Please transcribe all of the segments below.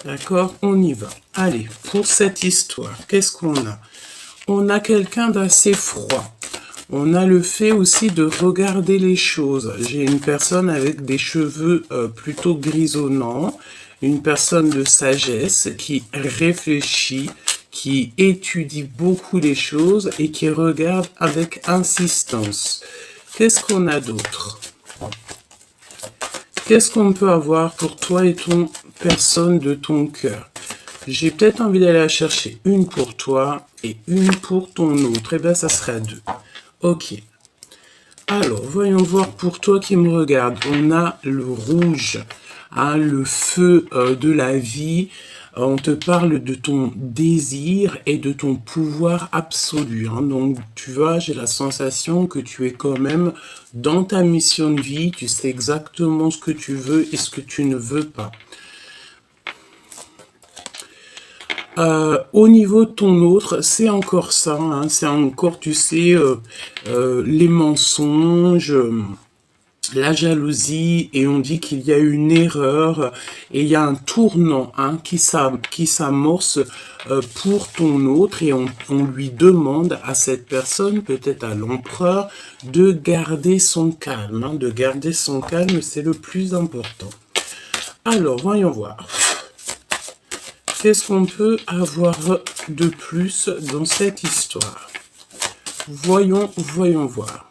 D'accord? On y va. Allez, pour cette histoire, qu'est-ce qu'on a? On a quelqu'un d'assez froid. On a le fait aussi de regarder les choses. J'ai une personne avec des cheveux plutôt grisonnants, une personne de sagesse qui réfléchit, qui étudie beaucoup les choses et qui regarde avec insistance. Qu'est-ce qu'on a d'autre? Qu'est-ce qu'on peut avoir pour toi et ton personne de ton cœur? J'ai peut-être envie d'aller la chercher une pour toi et une pour ton autre. Eh bien, ça sera deux. Ok. Alors, voyons voir pour toi qui me regarde. On a le rouge, hein, le feu de la vie. On te parle de ton désir et de ton pouvoir absolu. Hein. Donc, tu vois, j'ai la sensation que tu es quand même dans ta mission de vie. Tu sais exactement ce que tu veux et ce que tu ne veux pas. Au niveau de ton autre, c'est encore ça, hein, c'est encore, tu sais, les mensonges, la jalousie, et on dit qu'il y a une erreur, et il y a un tournant hein, qui s'amorce pour ton autre, et on lui demande à cette personne, peut-être à l'empereur, de garder son calme. Hein, de garder son calme, c'est le plus important. Alors, voyons voir. Qu'est-ce qu'on peut avoir de plus dans cette histoire? Voyons voir.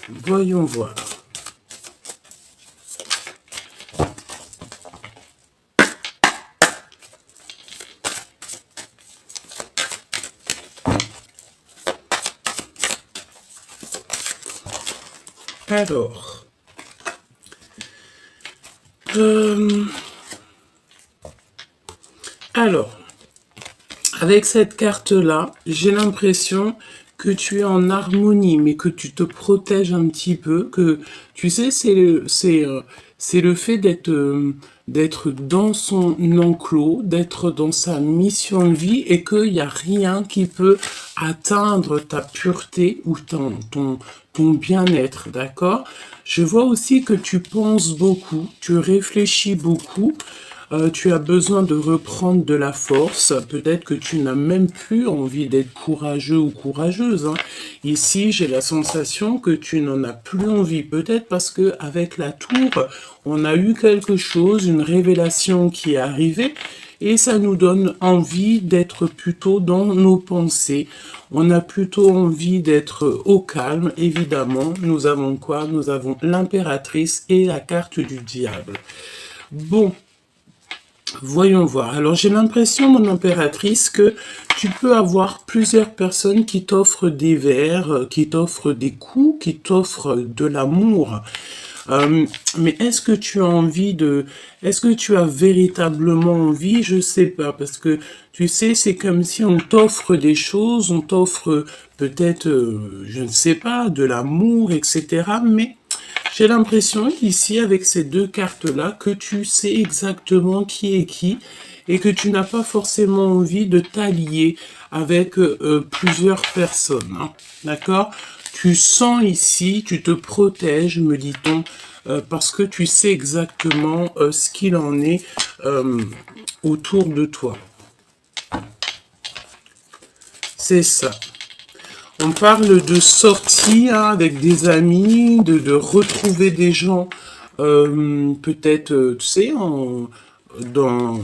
Voyons voir. Alors, avec cette carte-là, j'ai l'impression que tu es en harmonie, mais que tu te protèges un petit peu, que tu sais, c'est le fait d'être dans son enclos, d'être dans sa mission de vie, et qu'il n'y a rien qui peut atteindre ta pureté ou ton bien-être, d'accord? Je vois aussi que tu penses beaucoup, tu réfléchis beaucoup, tu as besoin de reprendre de la force. Peut-être que tu n'as même plus envie d'être courageux ou courageuse. Hein. Ici, j'ai la sensation que tu n'en as plus envie. Peut-être parce que avec la tour, on a eu quelque chose, une révélation qui est arrivée. Et ça nous donne envie d'être plutôt dans nos pensées. On a plutôt envie d'être au calme, évidemment. Nous avons quoi? Nous avons l'impératrice et la carte du diable. Bon, voyons voir. Alors, j'ai l'impression, mon impératrice, que tu peux avoir plusieurs personnes qui t'offrent des verres, qui t'offrent des coups, qui t'offrent de l'amour. Mais est-ce que tu as envie de... Est-ce que tu as véritablement envie? Je sais pas, parce que, tu sais, c'est comme si on t'offre des choses, on t'offre peut-être, je ne sais pas, de l'amour, etc. Mais j'ai l'impression ici, avec ces deux cartes-là, que tu sais exactement qui est qui et que tu n'as pas forcément envie de t'allier avec plusieurs personnes. Hein. D'accord? Tu sens ici, tu te protèges, me dit-on, parce que tu sais exactement ce qu'il en est autour de toi. C'est ça. On parle de sortie hein, avec des amis, de retrouver des gens, peut-être, tu sais, dans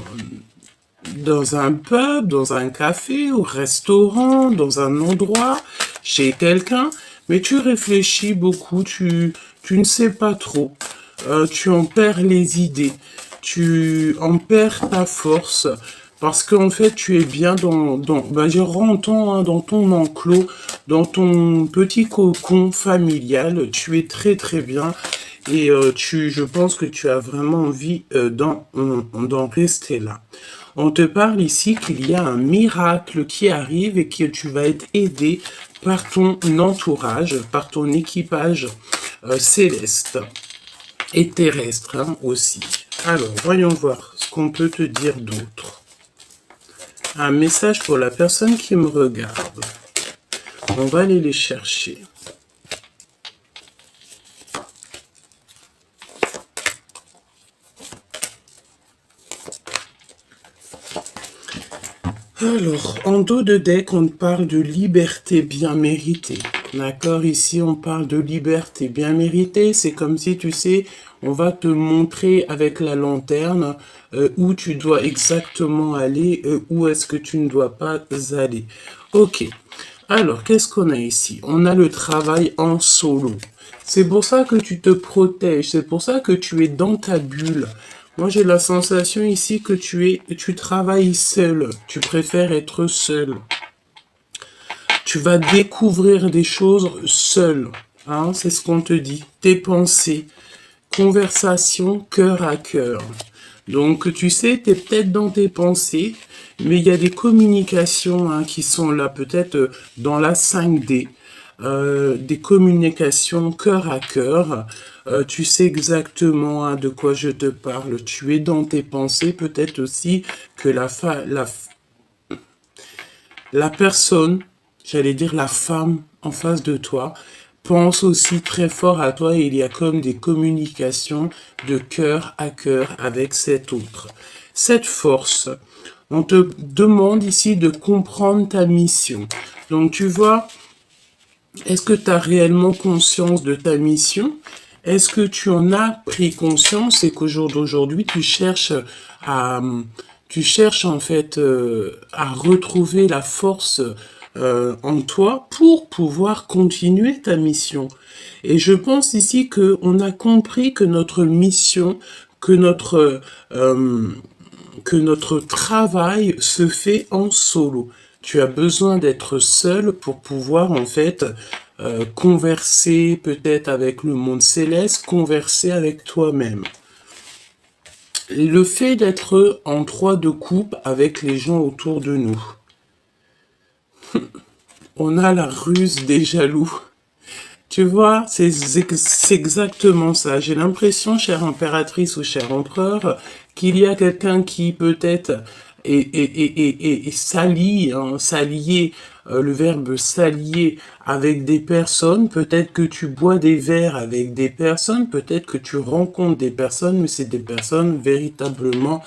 un pub, dans un café, au restaurant, dans un endroit, chez quelqu'un, mais tu réfléchis beaucoup, tu ne sais pas trop, tu en perds les idées, tu en perds ta force, parce qu'en fait, tu es bien je rentre hein, dans ton enclos, dans ton petit cocon familial, tu es très très bien, et je pense que tu as vraiment envie d'en rester là. On te parle ici qu'il y a un miracle qui arrive et que tu vas être aidé par ton entourage, par ton équipage céleste et terrestre hein, aussi. Alors, voyons voir ce qu'on peut te dire d'autre. Un message pour la personne qui me regarde. On va aller les chercher. Alors, en dos de deck, on parle de liberté bien méritée. D'accord? Ici, on parle de liberté bien méritée. C'est comme si, tu sais, on va te montrer avec la lanterne où tu dois exactement aller, où est-ce que tu ne dois pas aller. Ok. Alors, qu'est-ce qu'on a ici? On a le travail en solo. C'est pour ça que tu te protèges. C'est pour ça que tu es dans ta bulle. Moi, j'ai la sensation ici que tu travailles seul. Tu préfères être seul. Tu vas découvrir des choses seul. Hein, c'est ce qu'on te dit. Tes pensées. Conversation cœur à cœur. Donc, tu sais, tu es peut-être dans tes pensées, mais il y a des communications hein, qui sont là, peut-être dans la 5D. Des communications cœur à cœur. Tu sais exactement hein, de quoi je te parle. Tu es dans tes pensées, peut-être aussi que la personne, j'allais dire la femme en face de toi, pense aussi très fort à toi et il y a comme des communications de cœur à cœur avec cet autre. Cette force, on te demande ici de comprendre ta mission. Donc tu vois, est-ce que tu as réellement conscience de ta mission? Est-ce que tu en as pris conscience et qu'au jour d'aujourd'hui, à, tu cherches en fait à retrouver la force en toi pour pouvoir continuer ta mission? Et je pense ici que on a compris que notre mission, que que notre travail se fait en solo. Tu as besoin d'être seul pour pouvoir en fait converser peut-être avec le monde céleste, converser avec toi-même. Le fait d'être en 3 de coupe avec les gens autour de nous. On a la ruse des jaloux. Tu vois, c'est exactement ça. J'ai l'impression, chère impératrice ou cher empereur, qu'il y a quelqu'un qui peut-être s'allie, hein, s'allier, le verbe s'allier avec des personnes. Peut-être que tu bois des verres avec des personnes, peut-être que tu rencontres des personnes, mais c'est des personnes véritablement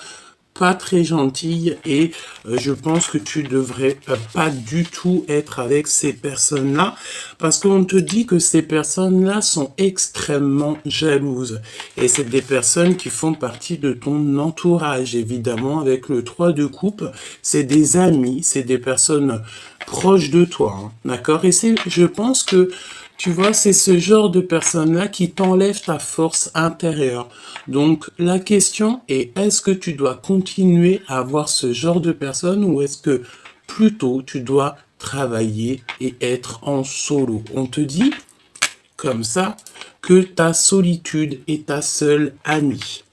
pas très gentille et je pense que tu devrais pas du tout être avec ces personnes-là parce qu'on te dit que ces personnes-là sont extrêmement jalouses et c'est des personnes qui font partie de ton entourage évidemment avec le 3 de coupe, c'est des amis, c'est des personnes proches de toi, hein, d'accord? Et je pense que tu vois, c'est ce genre de personnes-là qui t'enlèvent ta force intérieure. Donc, la question est, est-ce que tu dois continuer à avoir ce genre de personnes ou est-ce que plutôt tu dois travailler et être en solo? On te dit, comme ça, que ta solitude est ta seule amie.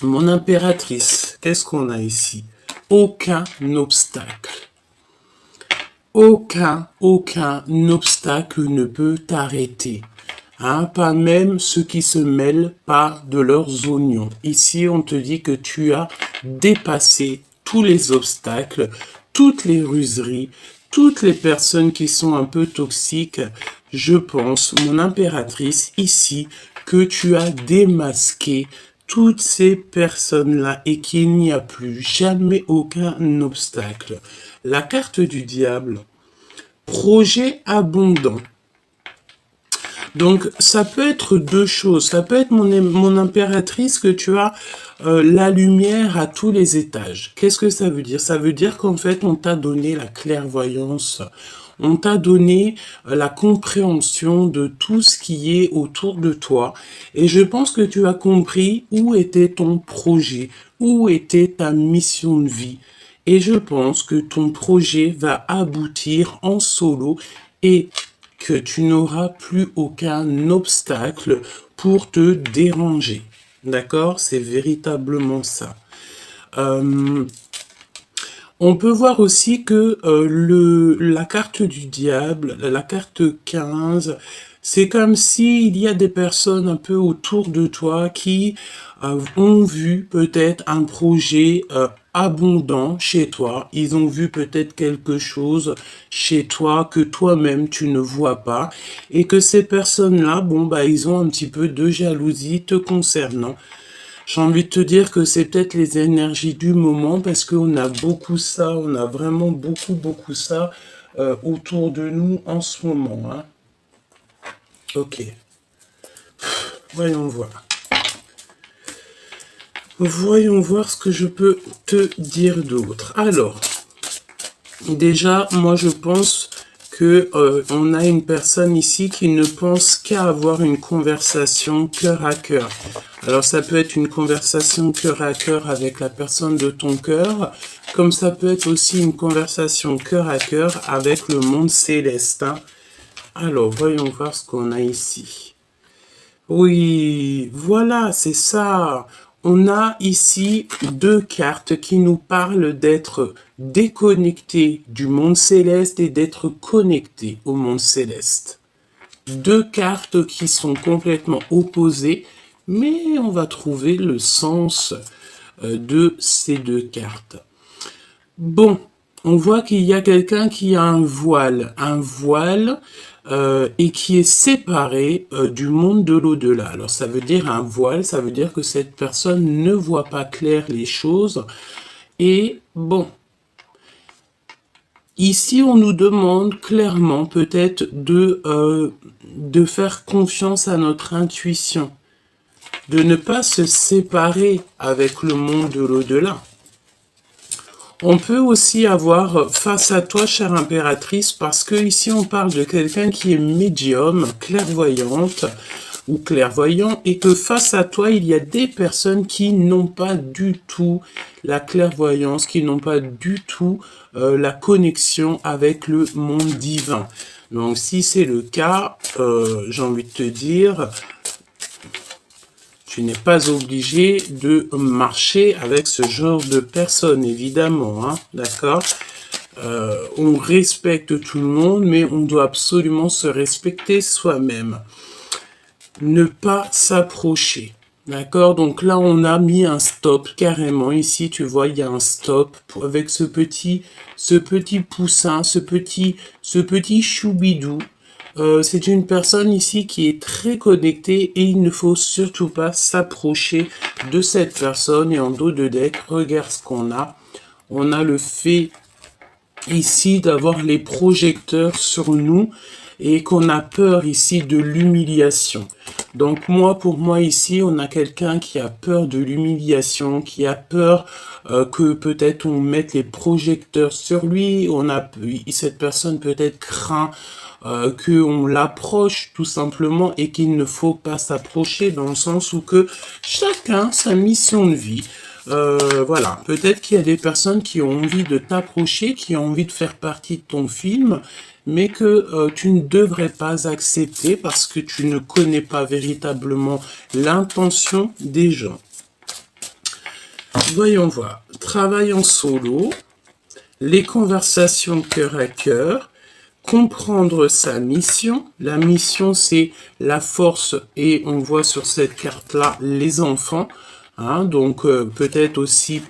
Mon impératrice, qu'est-ce qu'on a ici? Aucun obstacle. Aucun obstacle ne peut t'arrêter. Hein, pas même ceux qui se mêlent pas de leurs oignons. Ici, on te dit que tu as dépassé tous les obstacles, toutes les ruseries, toutes les personnes qui sont un peu toxiques. Je pense, mon impératrice, ici, que tu as démasqué toutes ces personnes-là et qu'il n'y a plus jamais aucun obstacle. La carte du diable, projet abondant. Donc, ça peut être 2 choses. Ça peut être mon impératrice que tu as la lumière à tous les étages. Qu'est-ce que ça veut dire? Ça veut dire qu'en fait, on t'a donné la clairvoyance. On t'a donné la compréhension de tout ce qui est autour de toi. Et je pense que tu as compris où était ton projet, où était ta mission de vie. Et je pense que ton projet va aboutir en solo et que tu n'auras plus aucun obstacle pour te déranger. D'accord? C'est véritablement ça. On peut voir aussi que la carte du diable, la carte 15, c'est comme s'il y a des personnes un peu autour de toi qui ont vu peut-être un projet abondant chez toi. Ils ont vu peut-être quelque chose chez toi que toi-même tu ne vois pas. Et que ces personnes-là, bon, bah, ils ont un petit peu de jalousie te concernant. J'ai envie de te dire que c'est peut-être les énergies du moment parce qu'on a beaucoup ça, on a vraiment beaucoup ça autour de nous en ce moment. Hein. Ok, voyons voir. Voyons voir ce que je peux te dire d'autre. Alors, déjà, moi je pense que on a une personne ici qui ne pense qu'à avoir une conversation cœur à cœur. Alors ça peut être une conversation cœur à cœur avec la personne de ton cœur, comme ça peut être aussi une conversation cœur à cœur avec le monde céleste. Hein. Alors, voyons voir ce qu'on a ici. Oui, voilà, c'est ça. On a ici deux cartes qui nous parlent d'être déconnectés du monde céleste et d'être connectés au monde céleste. Deux cartes qui sont complètement opposées, mais on va trouver le sens de ces deux cartes. Bon, on voit qu'il y a quelqu'un qui a un voile et qui est séparé du monde de l'au-delà. Alors ça veut dire un voile, ça veut dire que cette personne ne voit pas clair les choses. Et bon, ici on nous demande clairement peut-être de faire confiance à notre intuition, de ne pas se séparer avec le monde de l'au-delà. On peut aussi avoir face à toi, chère impératrice, parce que ici on parle de quelqu'un qui est médium, clairvoyante ou clairvoyant, et que face à toi, il y a des personnes qui n'ont pas du tout la clairvoyance, qui n'ont pas du tout la connexion avec le monde divin. Donc si c'est le cas, j'ai envie de te dire, tu n'es pas obligé de marcher avec ce genre de personnes, évidemment, hein, d'accord? On respecte tout le monde, mais on doit absolument se respecter soi-même. Ne pas s'approcher, d'accord? Donc là, on a mis un stop, carrément. Ici, tu vois, il y a un stop avec ce petit poussin, ce petit choubidou. C'est une personne ici qui est très connectée et il ne faut surtout pas s'approcher de cette personne. Et en dos de deck, regarde ce qu'on a. On a le fait ici d'avoir les projecteurs sur nous et qu'on a peur ici de l'humiliation. Donc pour moi ici, on a quelqu'un qui a peur de l'humiliation, qui a peur que peut-être on mette les projecteurs sur lui. Cette personne peut-être craint qu'on l'approche tout simplement et qu'il ne faut pas s'approcher dans le sens où que chacun sa mission de vie. Voilà, peut-être qu'il y a des personnes qui ont envie de t'approcher, qui ont envie de faire partie de ton film, mais que tu ne devrais pas accepter parce que tu ne connais pas véritablement l'intention des gens. Voyons voir. Travail en solo, les conversations cœur à cœur, comprendre sa mission. La mission, c'est la force et on voit sur cette carte-là les enfants. Hein, donc peut-être aussi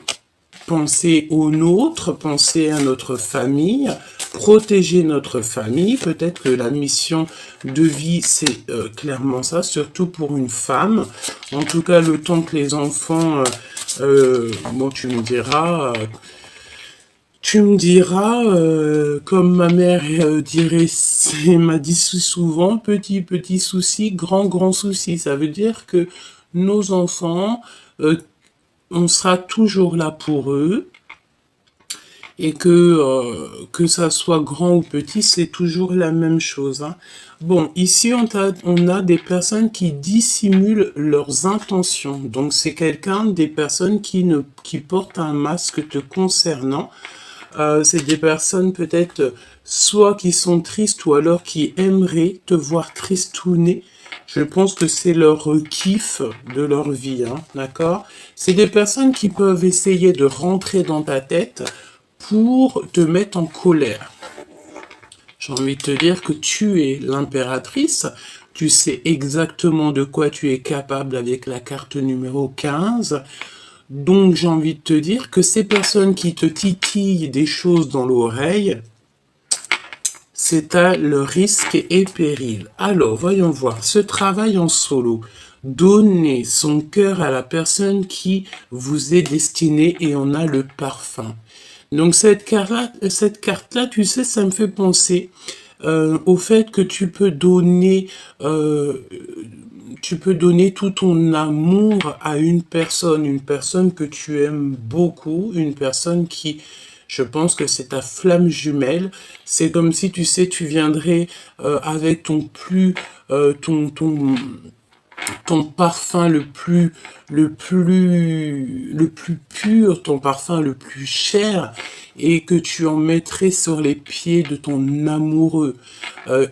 penser aux nôtres, penser à notre famille, protéger notre famille. Peut-être que la mission de vie, c'est clairement ça, surtout pour une femme. En tout cas, le temps que les enfants, bon, tu me diras... comme ma mère dirait, m'a dit souvent, petit souci, grand souci. Ça veut dire que nos enfants, on sera toujours là pour eux et que ça soit grand ou petit, c'est toujours la même chose. Hein. Bon, ici, on a des personnes qui dissimulent leurs intentions. Donc, c'est des personnes qui portent un masque te concernant. C'est des personnes peut-être soit qui sont tristes ou alors qui aimeraient te voir tristouner. Je pense que c'est leur kiff de leur vie, hein, d'accord? C'est des personnes qui peuvent essayer de rentrer dans ta tête pour te mettre en colère. J'ai envie de te dire que tu es l'impératrice, tu sais exactement de quoi tu es capable avec la carte numéro 15. Donc, j'ai envie de te dire que ces personnes qui te titillent des choses dans l'oreille, c'est à le risque et péril. Alors, voyons voir. Ce travail en solo. Donner son cœur à la personne qui vous est destinée et on a le parfum. Donc cette carte-là, tu sais, ça me fait penser au fait que tu peux donner tout ton amour à une personne que tu aimes beaucoup, une personne qui, je pense que c'est ta flamme jumelle. C'est comme si, tu sais, tu viendrais avec ton parfum le plus pur, ton parfum le plus cher, et que tu en mettrais sur les pieds de ton amoureux,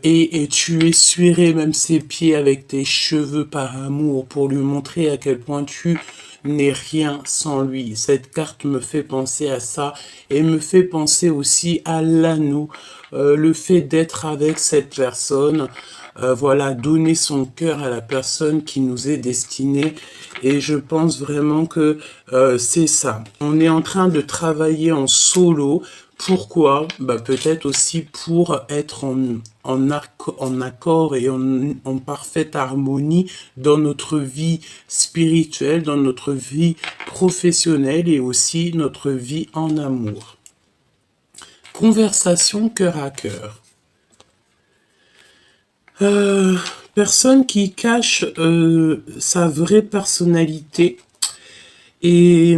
et tu essuierais même ses pieds avec tes cheveux par amour pour lui montrer à quel point tu n'es rien sans lui. Cette carte me fait penser à ça et me fait penser aussi à l'anneau, le fait d'être avec cette personne. Voilà, donner son cœur à la personne qui nous est destinée. Et je pense vraiment que c'est ça. On est en train de travailler en solo. Pourquoi? Bah, peut-être aussi pour être en accord et en parfaite harmonie dans notre vie spirituelle, dans notre vie professionnelle et aussi notre vie en amour. Conversation cœur à cœur. Personne qui cache sa vraie personnalité. Et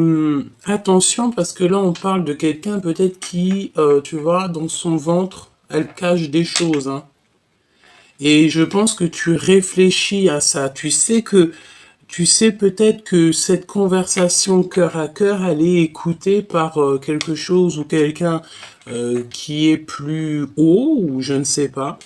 attention, parce que là, on parle de quelqu'un peut-être qui, tu vois, dans son ventre, elle cache des choses. Hein. Et je pense que tu réfléchis à ça. Tu sais peut-être que cette conversation cœur à cœur, elle est écoutée par quelque chose ou quelqu'un qui est plus haut, ou je ne sais pas.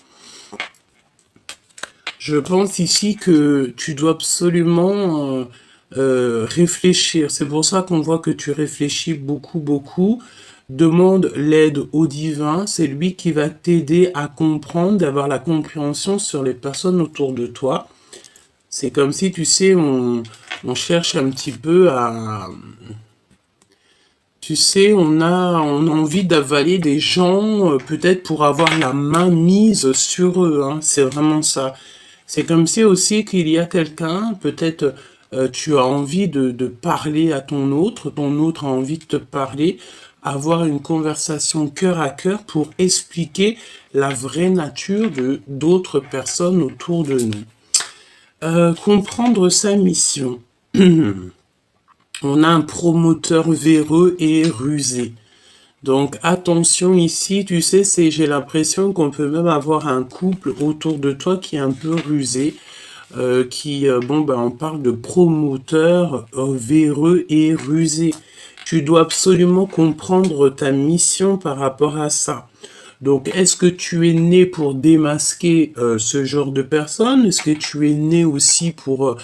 Je pense ici que tu dois absolument réfléchir. C'est pour ça qu'on voit que tu réfléchis beaucoup, beaucoup. Demande l'aide au divin. C'est lui qui va t'aider à comprendre, d'avoir la compréhension sur les personnes autour de toi. C'est comme si, tu sais, on cherche un petit peu à... Tu sais, on a envie d'avaler des gens, peut-être pour avoir la main mise sur eux. Hein. C'est vraiment ça. C'est comme si aussi qu'il y a quelqu'un, peut-être tu as envie de parler à ton autre a envie de te parler, avoir une conversation cœur à cœur pour expliquer la vraie nature de d'autres personnes autour de nous. Comprendre sa mission. On a un promoteur véreux et rusé. Donc attention ici, tu sais, j'ai l'impression qu'on peut même avoir un couple autour de toi qui est un peu rusé, on parle de promoteur véreux et rusé. Tu dois absolument comprendre ta mission par rapport à ça. Donc, est-ce que tu es né pour démasquer ce genre de personnes? Est-ce que tu es né aussi pour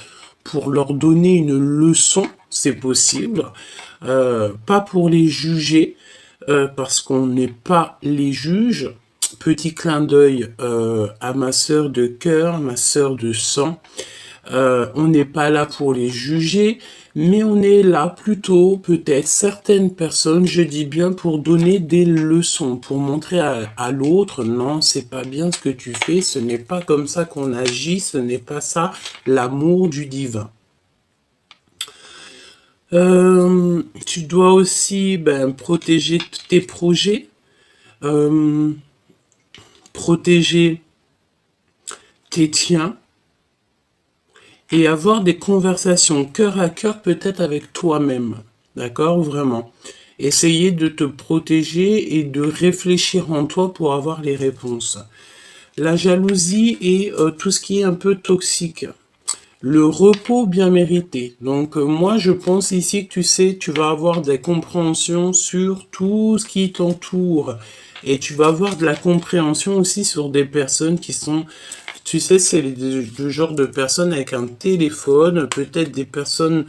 leur donner une leçon? C'est possible. Pas pour les juger, parce qu'on n'est pas les juges. Petit clin d'œil à ma sœur de cœur, ma sœur de sang. On n'est pas là pour les juger, mais on est là plutôt, peut-être, certaines personnes, je dis bien, pour donner des leçons, pour montrer à l'autre, non, c'est pas bien ce que tu fais, ce n'est pas comme ça qu'on agit, ce n'est pas ça, l'amour du divin. Tu dois aussi protéger tes projets, protéger tes tiens, et avoir des conversations cœur à cœur peut-être avec toi-même, d'accord, vraiment. Essayer de te protéger et de réfléchir en toi pour avoir les réponses. La jalousie et tout ce qui est un peu toxique. Le repos bien mérité. Donc moi je pense ici que tu sais, tu vas avoir des compréhensions sur tout ce qui t'entoure. Et tu vas avoir de la compréhension aussi sur des personnes qui sont... Tu sais, c'est le genre de personnes avec un téléphone, peut-être des personnes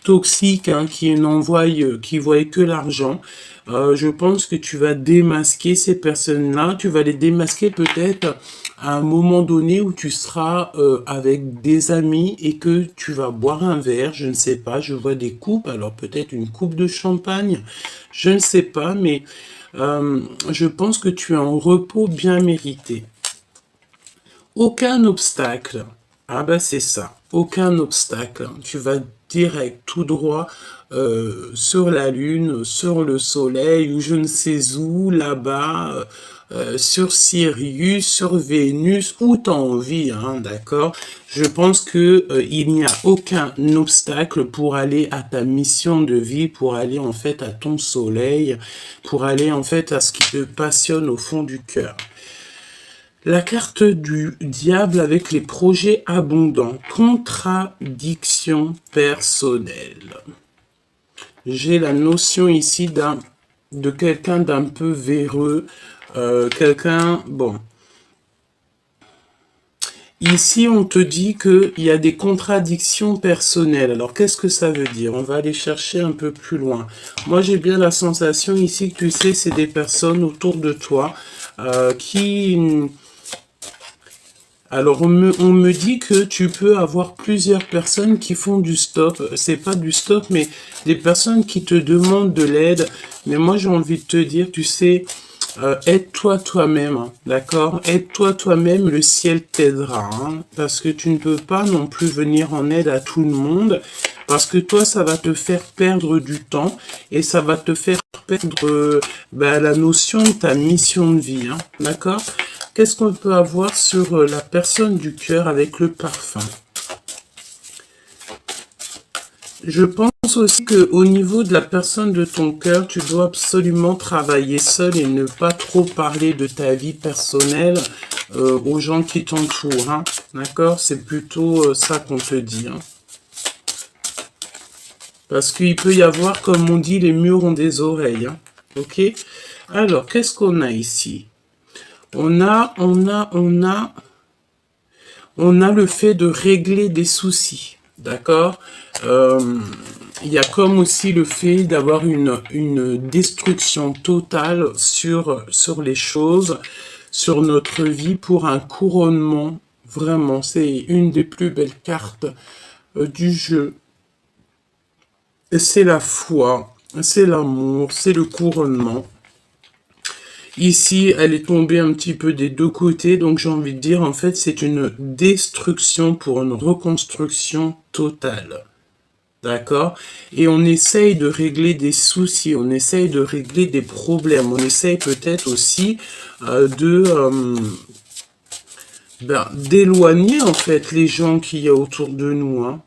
toxiques, hein, qui voient que l'argent. Je pense que tu vas démasquer ces personnes-là. Tu vas les démasquer peut-être à un moment donné où tu seras avec des amis et que tu vas boire un verre. Je ne sais pas. Je vois des coupes. Alors peut-être une coupe de champagne. Je ne sais pas, mais je pense que tu as un repos bien mérité. Aucun obstacle. Ah ben c'est ça. Aucun obstacle. Tu vas direct, tout droit sur la Lune, sur le Soleil, ou je ne sais où, là-bas, sur Sirius, sur Vénus, où t'as envie, hein, d'accord? Je pense que il n'y a aucun obstacle pour aller à ta mission de vie, pour aller en fait à ton soleil, pour aller en fait à ce qui te passionne au fond du cœur. La carte du diable avec les projets abondants. Contradiction personnelle. J'ai la notion ici de quelqu'un d'un peu véreux. Bon. Ici, on te dit qu'il y a des contradictions personnelles. Alors, qu'est-ce que ça veut dire? On va aller chercher un peu plus loin. Moi, j'ai bien la sensation ici que tu sais, c'est des personnes autour de toi qui... Alors, on me dit que tu peux avoir plusieurs personnes qui font du stop. C'est pas du stop, mais des personnes qui te demandent de l'aide. Mais moi, j'ai envie de te dire, tu sais, aide-toi toi-même, hein, d'accord? Aide-toi toi-même, le ciel t'aidera, hein, parce que tu ne peux pas non plus venir en aide à tout le monde, parce que toi, ça va te faire perdre du temps et ça va te faire perdre la notion de ta mission de vie, hein, d'accord? Qu'est-ce qu'on peut avoir sur la personne du cœur avec le parfum? Je pense aussi que au niveau de la personne de ton cœur, tu dois absolument travailler seul et ne pas trop parler de ta vie personnelle aux gens qui t'entourent, hein. D'accord? C'est plutôt ça qu'on te dit, hein. Parce qu'il peut y avoir, comme on dit, les murs ont des oreilles, hein. Ok? Alors, qu'est-ce qu'on a ici? On a le fait de régler des soucis, d'accord? Il y a comme aussi le fait d'avoir une destruction totale sur les choses, sur notre vie pour un couronnement. Vraiment, c'est une des plus belles cartes du jeu. C'est la foi, c'est l'amour, c'est le couronnement. Ici, elle est tombée un petit peu des deux côtés, donc j'ai envie de dire, en fait, c'est une destruction pour une reconstruction totale. D'accord? Et on essaye de régler des soucis, on essaye de régler des problèmes, on essaye peut-être aussi d'éloigner, en fait, les gens qu'il y a autour de nous, hein.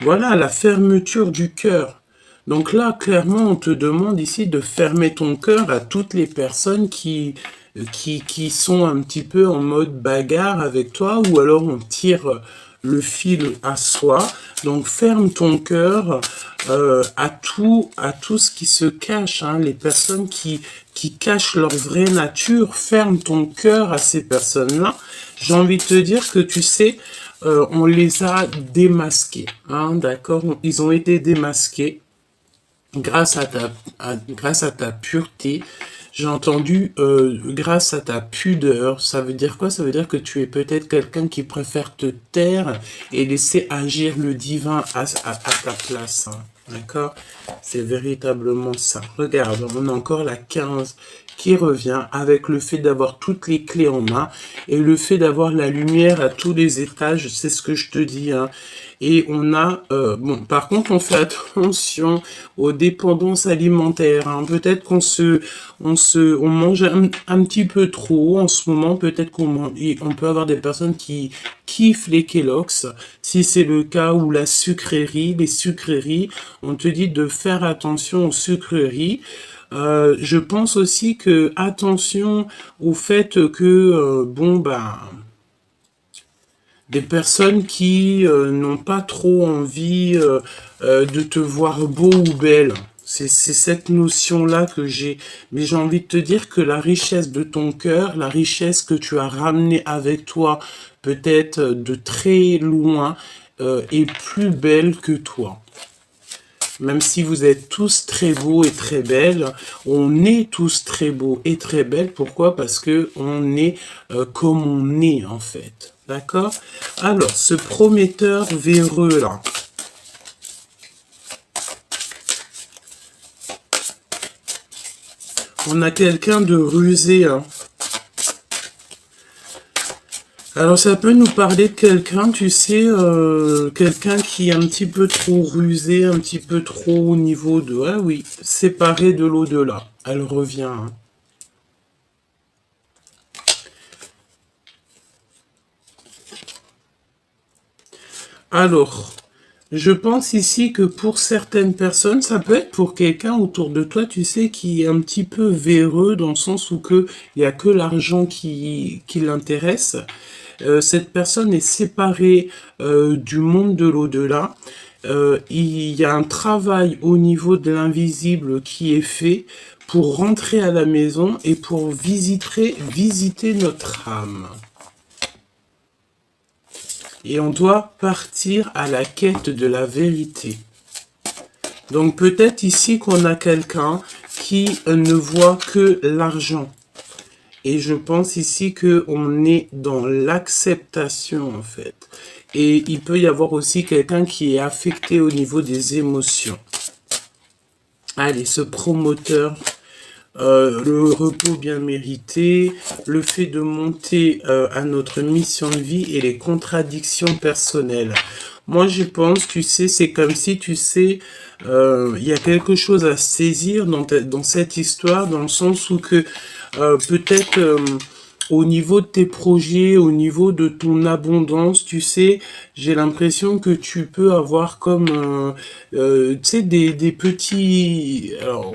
Voilà, la fermeture du cœur. Donc là, clairement, on te demande ici de fermer ton cœur à toutes les personnes qui sont un petit peu en mode bagarre avec toi, ou alors on tire le fil à soi. Donc ferme ton cœur à tout ce qui se cache, hein, les personnes qui cachent leur vraie nature. Ferme ton cœur à ces personnes-là. J'ai envie de te dire que tu sais, on les a démasqués, hein, d'accord? Ils ont été démasqués grâce à ta pureté. J'ai entendu grâce à ta pudeur. Ça veut dire quoi? Ça veut dire que tu es peut-être quelqu'un qui préfère te taire et laisser agir le divin à ta place, hein. D'accord? C'est véritablement ça. Regarde, on a encore la 15 qui revient avec le fait d'avoir toutes les clés en main et le fait d'avoir la lumière à tous les étages, c'est ce que je te dis, hein. Et on a, bon, par contre, on fait attention aux dépendances alimentaires, hein. Peut-être on mange un petit peu trop en ce moment. Peut-être on peut avoir des personnes qui kiffent les Kellogg's. Si c'est le cas, ou la sucrerie, les sucreries, on te dit de faire attention aux sucreries. Je pense aussi que attention au fait que des personnes qui n'ont pas trop envie de te voir beau ou belle. C'est cette notion-là que j'ai. Mais j'ai envie de te dire que la richesse de ton cœur, la richesse que tu as ramenée avec toi, peut-être de très loin, est plus belle que toi. Même si vous êtes tous très beaux et très belles, on est tous très beaux et très belles. Pourquoi? Parce que on est comme on est en fait. D'accord? Alors, ce prometteur véreux là. On a quelqu'un de rusé, hein. Alors ça peut nous parler de quelqu'un, tu sais, quelqu'un qui est un petit peu trop rusé, un petit peu trop au niveau de... Ah oui, séparé de l'au-delà. Elle revient, hein. Alors, je pense ici que pour certaines personnes, ça peut être pour quelqu'un autour de toi, tu sais, qui est un petit peu véreux dans le sens où que il y a que l'argent qui l'intéresse. Cette personne est séparée du monde de l'au-delà. Il y a un travail au niveau de l'invisible qui est fait pour rentrer à la maison et pour visiter notre âme. Et on doit partir à la quête de la vérité. Donc peut-être ici qu'on a quelqu'un qui ne voit que l'argent. Et je pense ici qu'on est dans l'acceptation en fait. Et il peut y avoir aussi quelqu'un qui est affecté au niveau des émotions. Allez, ce promoteur, le repos bien mérité, le fait de monter à notre mission de vie et les contradictions personnelles. Moi, je pense, tu sais, c'est comme si, tu sais, il y a quelque chose à saisir dans cette histoire, dans le sens où que peut-être au niveau de tes projets, au niveau de ton abondance, tu sais, j'ai l'impression que tu peux avoir comme, tu sais, des petits... Alors,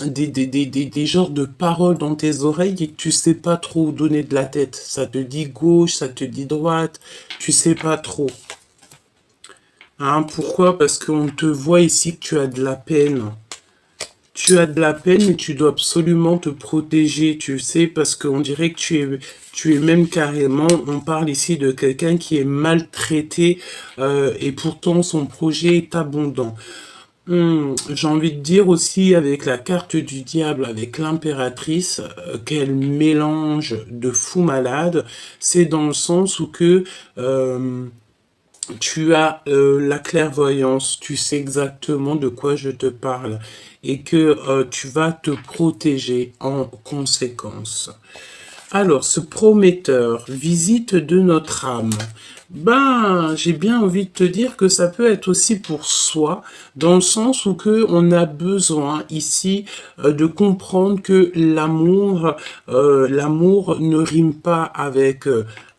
des genres de paroles dans tes oreilles et que tu sais pas trop où donner de la tête. Ça te dit gauche, ça te dit droite, tu sais pas trop. Hein, pourquoi? Parce qu'on te voit ici que tu as de la peine. Tu as de la peine et tu dois absolument te protéger, tu sais, parce qu'on dirait que tu es même carrément, on parle ici de quelqu'un qui est maltraité et pourtant son projet est abondant. J'ai envie de dire aussi avec la carte du diable, avec l'impératrice, quel mélange de fou malade. C'est dans le sens où que tu as la clairvoyance, tu sais exactement de quoi je te parle et que tu vas te protéger en conséquence. Alors, ce prometteur, visite de notre âme. Ben, j'ai bien envie de te dire que ça peut être aussi pour soi, dans le sens où que on a besoin ici de comprendre que l'amour ne rime pas avec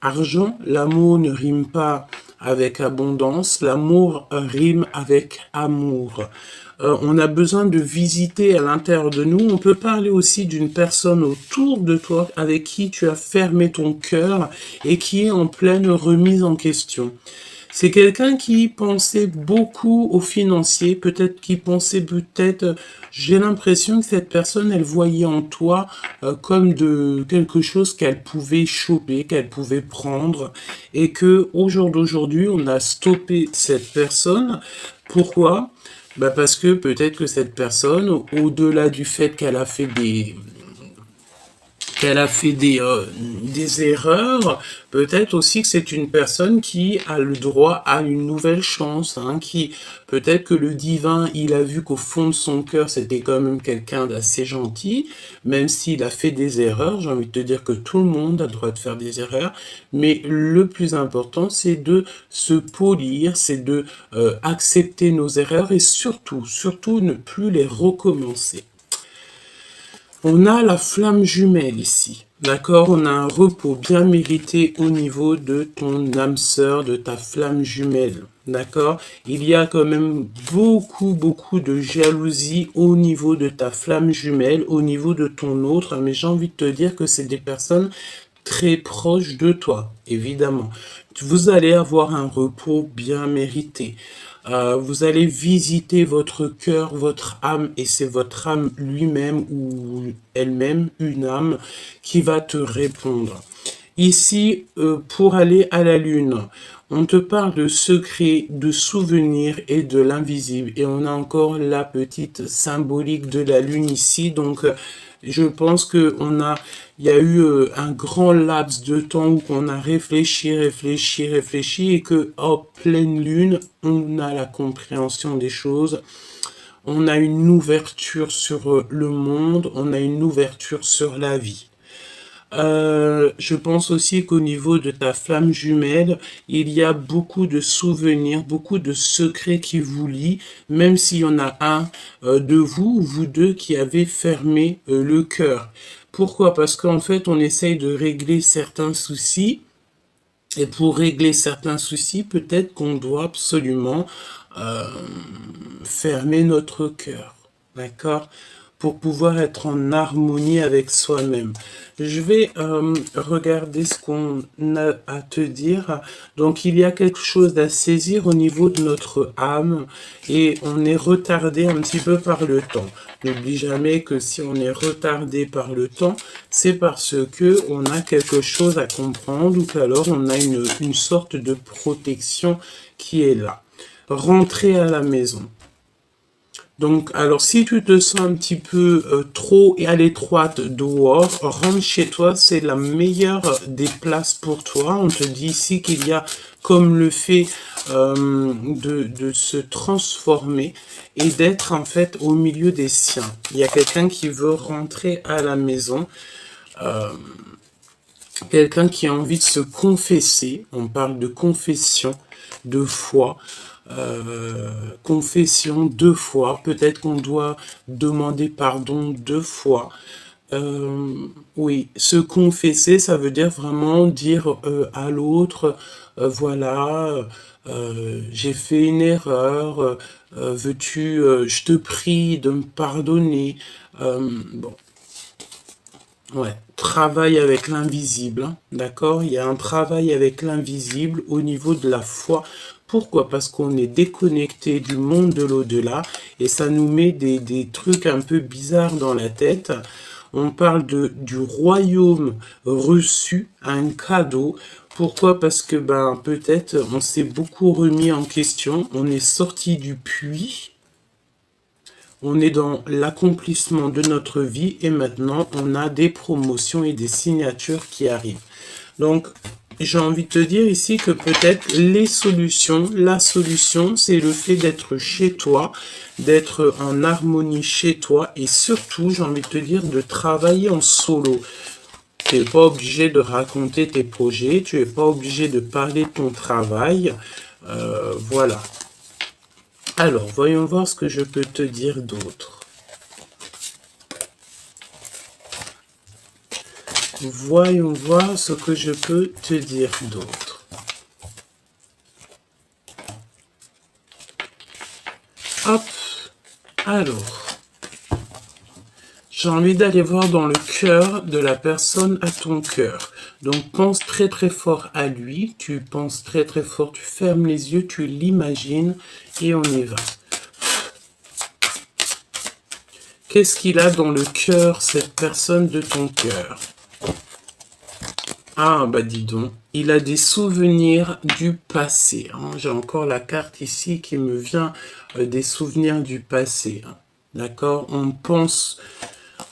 argent, l'amour ne rime pas avec abondance, l'amour rime avec amour. On a besoin de visiter à l'intérieur de nous. On peut parler aussi d'une personne autour de toi avec qui tu as fermé ton cœur et qui est en pleine remise en question. C'est quelqu'un qui pensait beaucoup au financier, j'ai l'impression que cette personne, elle voyait en toi comme de quelque chose qu'elle pouvait choper, qu'elle pouvait prendre, et que au jour d'aujourd'hui, on a stoppé cette personne. Pourquoi? Bah parce que peut-être que cette personne, au-delà du fait qu'elle a fait des erreurs, peut-être aussi que c'est une personne qui a le droit à une nouvelle chance, hein, qui peut-être que le divin, il a vu qu'au fond de son cœur, c'était quand même quelqu'un d'assez gentil, même s'il a fait des erreurs. J'ai envie de te dire que tout le monde a le droit de faire des erreurs, mais le plus important, c'est de se polir, c'est de accepter nos erreurs et surtout ne plus les recommencer. On a la flamme jumelle ici, d'accord? On a un repos bien mérité au niveau de ton âme sœur, de ta flamme jumelle, d'accord? Il y a quand même beaucoup de jalousie au niveau de ta flamme jumelle, au niveau de ton autre, mais j'ai envie de te dire que c'est des personnes très proches de toi, évidemment. Vous allez avoir un repos bien mérité. Vous allez visiter votre cœur, votre âme, et c'est votre âme lui-même ou elle-même, une âme, qui va te répondre. Ici, pour aller à la Lune, on te parle de secrets, de souvenirs et de l'invisible. Et on a encore la petite symbolique de la Lune ici. Donc, je pense il y a eu un grand laps de temps où on a réfléchi, réfléchi, réfléchi et que, en pleine Lune, on a la compréhension des choses. On a une ouverture sur le monde, on a une ouverture sur la vie. Je pense aussi qu'au niveau de ta flamme jumelle, il y a beaucoup de souvenirs, beaucoup de secrets qui vous lient, même s'il y en a un de vous ou vous deux qui avez fermé le cœur. Pourquoi? Parce qu'en fait, on essaye de régler certains soucis. Et pour régler certains soucis, peut-être qu'on doit absolument euh, fermer notre cœur, d'accord? Pour pouvoir être en harmonie avec soi-même. Je vais regarder ce qu'on a à te dire. Donc, il y a quelque chose à saisir au niveau de notre âme et on est retardé un petit peu par le temps. N'oublie jamais que si on est retardé par le temps, c'est parce que on a quelque chose à comprendre ou qu'alors on a une sorte de protection qui est là. Rentrer à la maison. Donc, alors, si tu te sens un petit peu trop et à l'étroite dehors, rentre chez toi, c'est la meilleure des places pour toi. On te dit ici qu'il y a comme le fait de se transformer et d'être en fait au milieu des siens. Il y a quelqu'un qui veut rentrer à la maison, quelqu'un qui a envie de se confesser. On parle de confession, de foi. Confession 2 fois, peut-être qu'on doit demander pardon 2 fois. Oui, se confesser, ça veut dire vraiment dire à l'autre, voilà, j'ai fait une erreur, veux-tu, je te prie de me pardonner. Bon, ouais, travail avec l'invisible, hein, d'accord? Il y a un travail avec l'invisible au niveau de la foi. Pourquoi? Parce qu'on est déconnecté du monde de l'au-delà et ça nous met des trucs un peu bizarres dans la tête. On parle du royaume reçu, un cadeau. Pourquoi? Parce que ben peut-être on s'est beaucoup remis en question, on est sorti du puits. On est dans l'accomplissement de notre vie et maintenant on a des promotions et des signatures qui arrivent. Donc, j'ai envie de te dire ici que peut-être la solution, c'est le fait d'être chez toi, d'être en harmonie chez toi et surtout, j'ai envie de te dire, de travailler en solo. Tu n'es pas obligé de raconter tes projets, tu n'es pas obligé de parler de ton travail. Voilà. Alors, voyons voir ce que je peux te dire d'autre. Voyons voir ce que je peux te dire d'autre. Hop, alors, j'ai envie d'aller voir dans le cœur de la personne à ton cœur. Donc, pense très très fort à lui, tu penses très très fort, tu fermes les yeux, tu l'imagines et on y va. Qu'est-ce qu'il a dans le cœur, cette personne de ton cœur? Ah, bah dis donc, il a des souvenirs du passé, hein. J'ai encore la carte ici qui me vient des souvenirs du passé, hein. D'accord?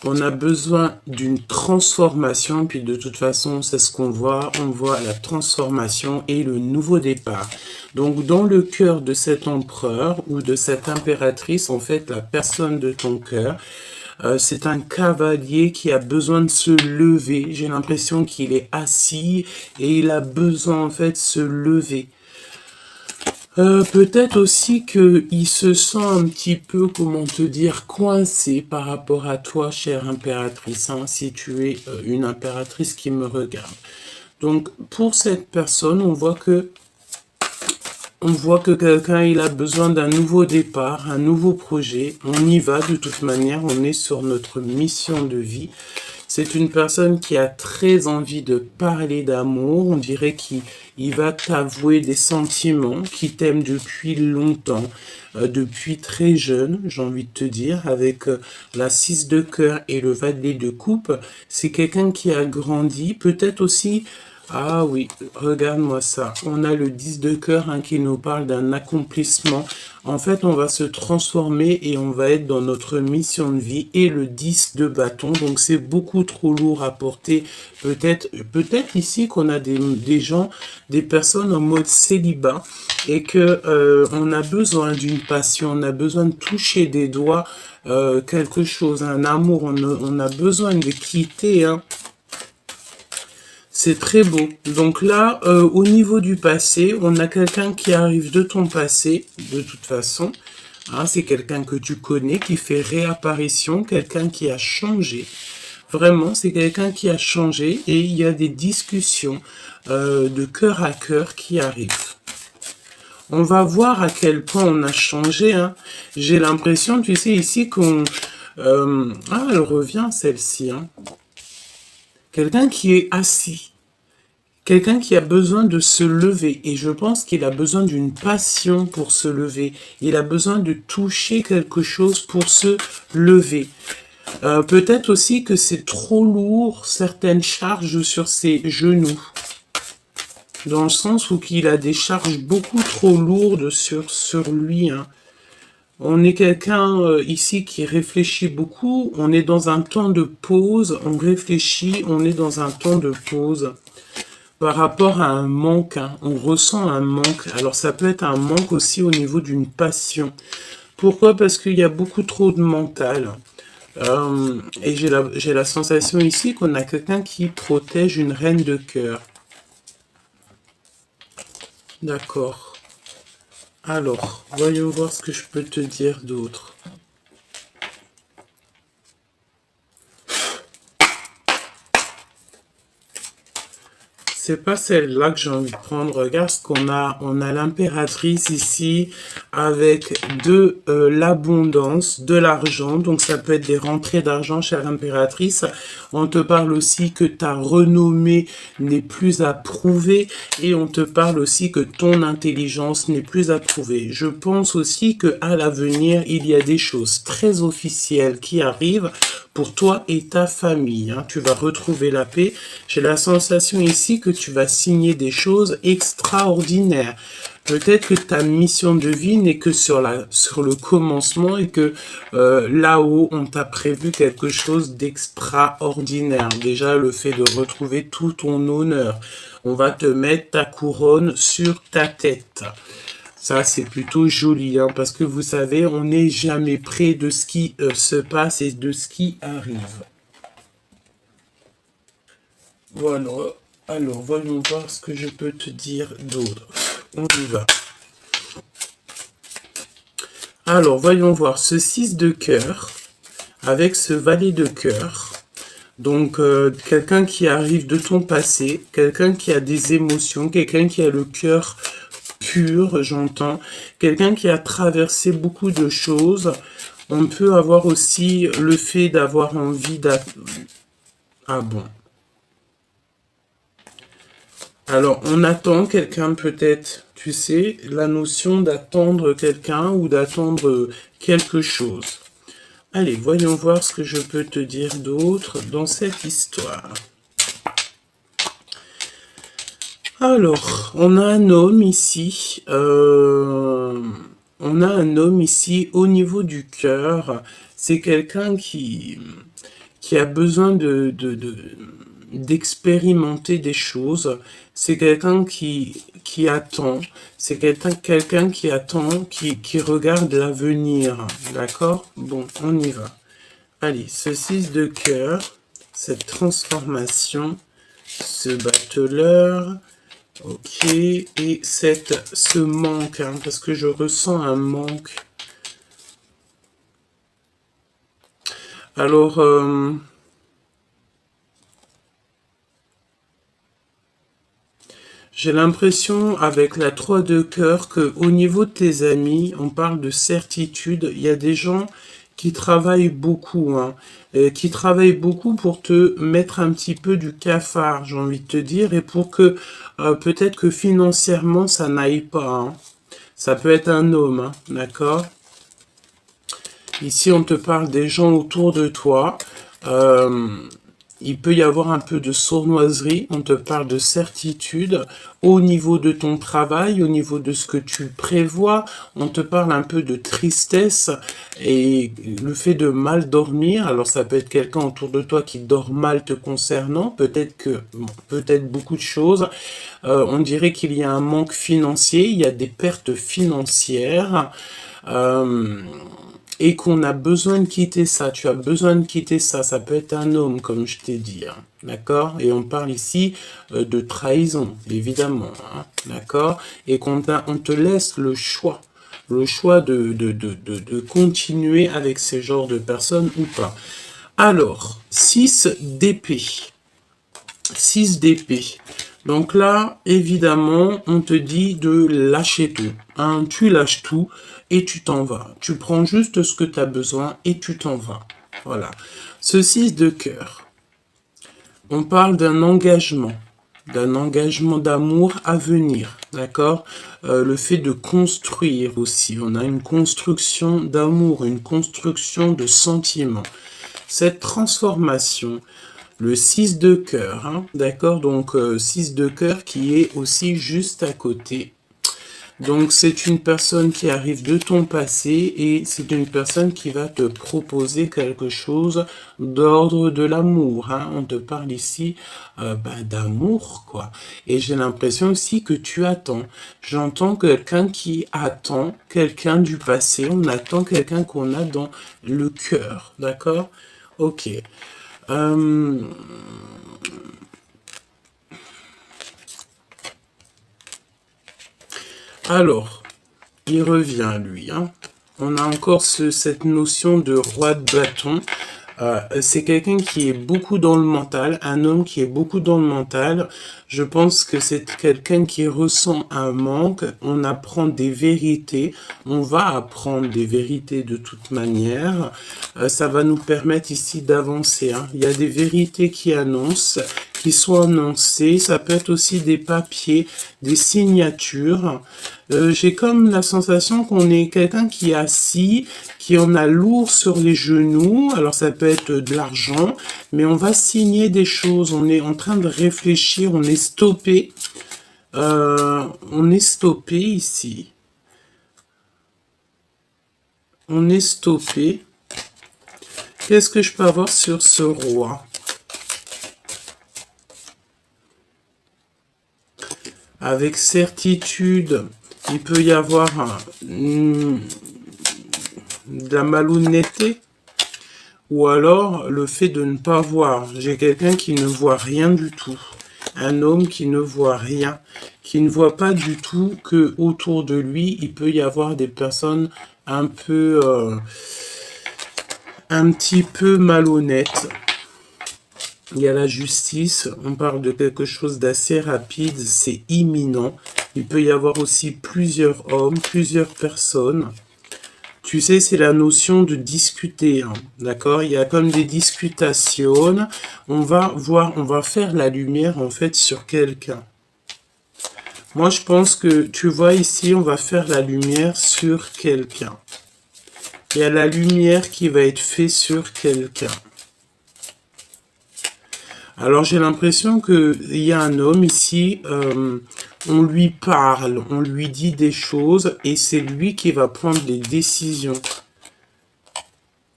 On a besoin d'une transformation, puis de toute façon, c'est ce qu'on voit. On voit la transformation et le nouveau départ. Donc, dans le cœur de cet empereur ou de cette impératrice, en fait, la personne de ton cœur, c'est un cavalier qui a besoin de se lever. J'ai l'impression qu'il est assis et il a besoin en fait de se lever. Peut-être aussi qu'il se sent un petit peu, comment te dire, coincé par rapport à toi, chère impératrice, hein, si tu es une impératrice qui me regarde. Donc, pour cette personne, on voit que quelqu'un, il a besoin d'un nouveau départ, un nouveau projet. On y va de toute manière, on est sur notre mission de vie. C'est une personne qui a très envie de parler d'amour. On dirait qu'il va t'avouer des sentiments, qui t'aime depuis longtemps, depuis très jeune, j'ai envie de te dire, avec la 6 de cœur et le valet de coupe. C'est quelqu'un qui a grandi, peut-être aussi Ah oui, regarde-moi ça. On a le 10 de cœur hein, qui nous parle d'un accomplissement. En fait, on va se transformer et on va être dans notre mission de vie. Et le 10 de bâton, donc c'est beaucoup trop lourd à porter. Peut-être ici qu'on a des gens, des personnes en mode célibat et que on a besoin d'une passion, on a besoin de toucher des doigts quelque chose, un amour. On a besoin de quitter, hein. C'est très beau. Donc là, au niveau du passé, on a quelqu'un qui arrive de ton passé, de toute façon. Hein, c'est quelqu'un que tu connais, qui fait réapparition, quelqu'un qui a changé. Vraiment, c'est quelqu'un qui a changé et il y a des discussions de cœur à cœur qui arrivent. On va voir à quel point on a changé. Hein. J'ai l'impression, tu sais, ici qu'on... ah, elle revient, celle-ci. Hein. Quelqu'un qui est assis. Quelqu'un qui a besoin de se lever, et je pense qu'il a besoin d'une passion pour se lever. Il a besoin de toucher quelque chose pour se lever. Peut-être aussi que c'est trop lourd, certaines charges sur ses genoux. Dans le sens où il a des charges beaucoup trop lourdes sur lui. Hein. On est quelqu'un ici qui réfléchit beaucoup. On est dans un temps de pause. On réfléchit, on est dans un temps de pause. Par rapport à un manque, hein, on ressent un manque. Alors ça peut être un manque aussi au niveau d'une passion. Pourquoi? Parce qu'il y a beaucoup trop de mental. Et j'ai la sensation ici qu'on a quelqu'un qui protège une reine de cœur. D'accord. Alors, voyons voir ce que je peux te dire d'autre. C'est pas celle-là que j'ai envie de prendre. Regarde ce qu'on a. On a l'impératrice ici avec de l'abondance, de l'argent. Donc ça peut être des rentrées d'argent, chère impératrice. On te parle aussi que ta renommée n'est plus à prouver. Et on te parle aussi que ton intelligence n'est plus à prouver. Je pense aussi que à l'avenir, il y a des choses très officielles qui arrivent pour toi et ta famille. Hein. Tu vas retrouver la paix. J'ai la sensation ici que tu vas signer des choses extraordinaires. Peut-être que ta mission de vie n'est que sur le commencement et que là-haut, on t'a prévu quelque chose d'extraordinaire. Déjà, le fait de retrouver tout ton honneur. On va te mettre ta couronne sur ta tête. Ça, c'est plutôt joli, hein, parce que vous savez, on n'est jamais près de ce qui se passe et de ce qui arrive. Voilà. Alors, voyons voir ce que je peux te dire d'autre. On y va. Alors, voyons voir ce 6 de cœur avec ce valet de cœur. Donc, quelqu'un qui arrive de ton passé, quelqu'un qui a des émotions, quelqu'un qui a le cœur pur, j'entends. Quelqu'un qui a traversé beaucoup de choses. On peut avoir aussi le fait d'avoir envie Ah bon. Alors, on attend quelqu'un peut-être, tu sais, la notion d'attendre quelqu'un ou d'attendre quelque chose. Allez, voyons voir ce que je peux te dire d'autre dans cette histoire. Alors, on a un homme ici. On a un homme ici au niveau du cœur. C'est quelqu'un qui a besoin d'expérimenter des choses. C'est quelqu'un qui attend. C'est quelqu'un qui attend, qui regarde l'avenir. D'accord? Bon, on y va. Allez, ce 6 de cœur, cette transformation, ce battleur. Ok, et ce manque, hein, parce que je ressens un manque. Alors, j'ai l'impression avec la 3 de cœur que au niveau de tes amis, on parle de certitude. Il y a des gens qui travaillent beaucoup, hein, qui travaillent beaucoup pour te mettre un petit peu du cafard, j'ai envie de te dire, et pour que peut-être que financièrement ça n'aille pas. Hein. Ça peut être un homme, hein, d'accord? Ici, on te parle des gens autour de toi. il peut y avoir un peu de sournoiserie, on te parle de certitude au niveau de ton travail, au niveau de ce que tu prévois, on te parle un peu de tristesse et le fait de mal dormir. Alors ça peut être quelqu'un autour de toi qui dort mal te concernant, peut-être que, bon, peut-être beaucoup de choses. On dirait qu'il y a un manque financier, il y a des pertes financières. Euh, et qu'on a besoin de quitter ça, tu as besoin de quitter ça, ça peut être un homme, comme je t'ai dit, hein, d'accord? Et on parle ici de trahison, évidemment, hein, d'accord? Et on te laisse le choix de continuer avec ces genres de personnes ou pas. Alors, 6 d'épée. 6 d'épée. Donc là, évidemment, on te dit de lâcher tout. Hein, tu lâches tout et tu t'en vas. Tu prends juste ce que tu as besoin et tu t'en vas. Voilà. Ce 6 de cœur, on parle d'un engagement d'amour à venir, d'accord? Le fait de construire aussi. On a une construction d'amour, une construction de sentiments. Cette transformation, le 6 de cœur, hein, d'accord? Donc 6 de cœur qui est aussi juste à côté. Donc c'est une personne qui arrive de ton passé et c'est une personne qui va te proposer quelque chose d'ordre de l'amour. Hein. On te parle ici d'amour, quoi. Et j'ai l'impression aussi que tu attends. J'entends quelqu'un qui attend, quelqu'un du passé. On attend quelqu'un qu'on a dans le cœur, d'accord? Ok. Alors, il revient, lui. Hein. On a encore cette notion de roi de bâton. C'est quelqu'un qui est beaucoup dans le mental, un homme qui est beaucoup dans le mental. Je pense que c'est quelqu'un qui ressent un manque. On apprend des vérités. On va apprendre des vérités de toute manière. Ça va nous permettre ici d'avancer. Hein. Il y a des vérités qui sont annoncées. Ça peut être aussi des papiers, des signatures. J'ai comme la sensation qu'on est quelqu'un qui est assis, qui en a lourd sur les genoux. Alors ça peut être de l'argent, mais on va signer des choses. On est en train de réfléchir, on est stoppé. On est stoppé ici. On est stoppé. Qu'est-ce que je peux avoir sur ce roi? Avec certitude, il peut y avoir de la malhonnêteté ou alors le fait de ne pas voir. J'ai quelqu'un qui ne voit rien du tout. Un homme qui ne voit rien, qui ne voit pas du tout que autour de lui, il peut y avoir des personnes un peu, un petit peu malhonnêtes. Il y a la justice, on parle de quelque chose d'assez rapide, c'est imminent. Il peut y avoir aussi plusieurs hommes, plusieurs personnes. Tu sais, c'est la notion de discuter, hein, d'accord? Il y a comme des discutations. On va voir, on va faire la lumière en fait sur quelqu'un. Moi, je pense que, tu vois ici, on va faire la lumière sur quelqu'un. Il y a la lumière qui va être faite sur quelqu'un. Alors j'ai l'impression qu'il y a un homme ici, on lui parle, on lui dit des choses et c'est lui qui va prendre les décisions.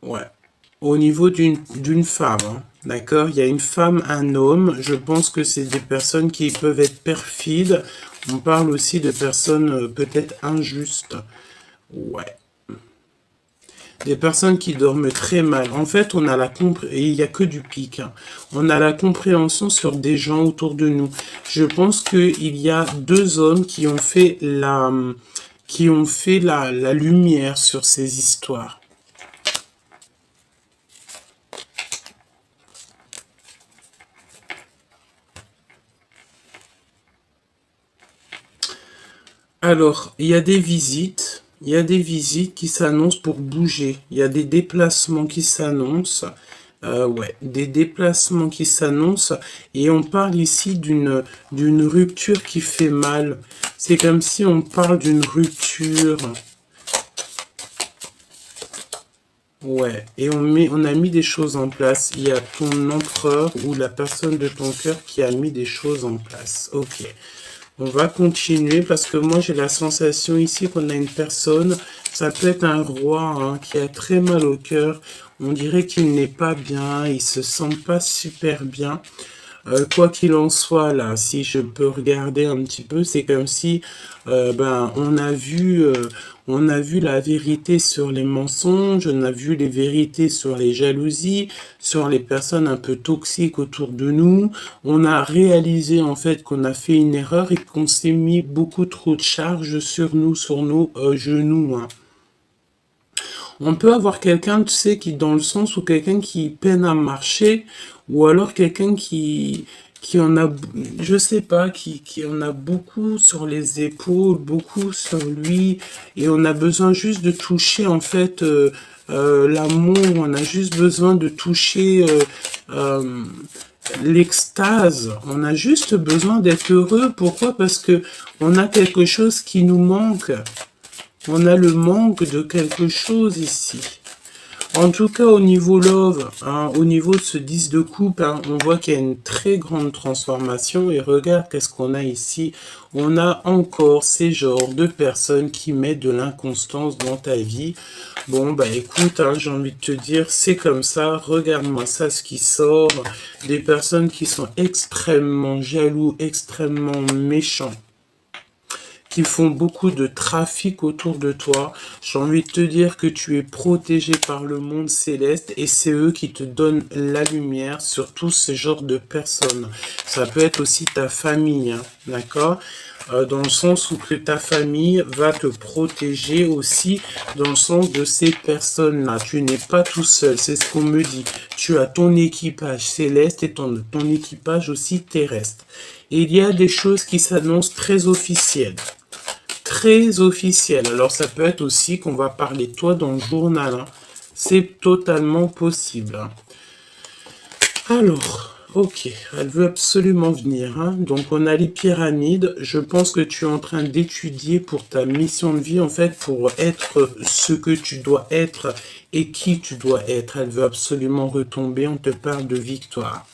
Ouais. Au niveau d'une femme, hein, d'accord? Il y a une femme, un homme, je pense que c'est des personnes qui peuvent être perfides. On parle aussi de personnes peut-être injustes. Ouais. Des personnes qui dorment très mal. En fait, on a et il n'y a que du pic. Hein. On a la compréhension sur des gens autour de nous. Je pense qu'il y a deux hommes qui ont fait la lumière sur ces histoires. Alors, il y a des visites. Il y a des visites qui s'annoncent pour bouger. Il y a des déplacements qui s'annoncent. Ouais, des déplacements qui s'annoncent. Et on parle ici d'une rupture qui fait mal. C'est comme si on parle d'une rupture. Ouais, et on a mis des choses en place. Il y a ton empereur ou la personne de ton cœur qui a mis des choses en place. Ok. On va continuer parce que moi j'ai la sensation ici qu'on a une personne, ça peut être un roi hein, qui a très mal au cœur. On dirait qu'il n'est pas bien, il se sent pas super bien. Quoi qu'il en soit, là, si je peux regarder un petit peu, c'est comme si, ben, on a vu la vérité sur les mensonges, on a vu les vérités sur les jalousies, sur les personnes un peu toxiques autour de nous. On a réalisé en fait qu'on a fait une erreur et qu'on s'est mis beaucoup trop de charges sur nos genoux, hein. On peut avoir quelqu'un, tu sais, qui dans le sens où quelqu'un qui peine à marcher, ou alors quelqu'un qui en a, je sais pas, qui en a beaucoup sur les épaules, beaucoup sur lui, et on a besoin juste de toucher, en fait, l'amour, on a juste besoin de toucher l'extase, on a juste besoin d'être heureux. Pourquoi? Parce que on a quelque chose qui nous manque. On a le manque de quelque chose ici. En tout cas, au niveau love, hein, au niveau de ce 10 de coupe, hein, on voit qu'il y a une très grande transformation. Et regarde qu'est-ce qu'on a ici. On a encore ces genres de personnes qui mettent de l'inconstance dans ta vie. Bon, bah écoute, hein, j'ai envie de te dire, c'est comme ça. Regarde-moi ça, ce qui sort. Des personnes qui sont extrêmement jaloux, extrêmement méchants, qui font beaucoup de trafic autour de toi. J'ai envie de te dire que tu es protégé par le monde céleste et c'est eux qui te donnent la lumière sur tout ce genre de personnes. Ça peut être aussi ta famille, hein, d'accord? Dans le sens où que ta famille va te protéger aussi dans le sens de ces personnes-là. Tu n'es pas tout seul, c'est ce qu'on me dit. Tu as ton équipage céleste et ton équipage aussi terrestre. Et il y a des choses qui s'annoncent très officielles. Très officielles. Alors ça peut être aussi qu'on va parler de toi dans le journal, hein. C'est totalement possible, hein. Alors, ok, elle veut absolument venir, hein. Donc on a les pyramides. Je pense que tu es en train d'étudier pour ta mission de vie, en fait, pour être ce que tu dois être et qui tu dois être. Elle veut absolument retomber. On te parle de victoire.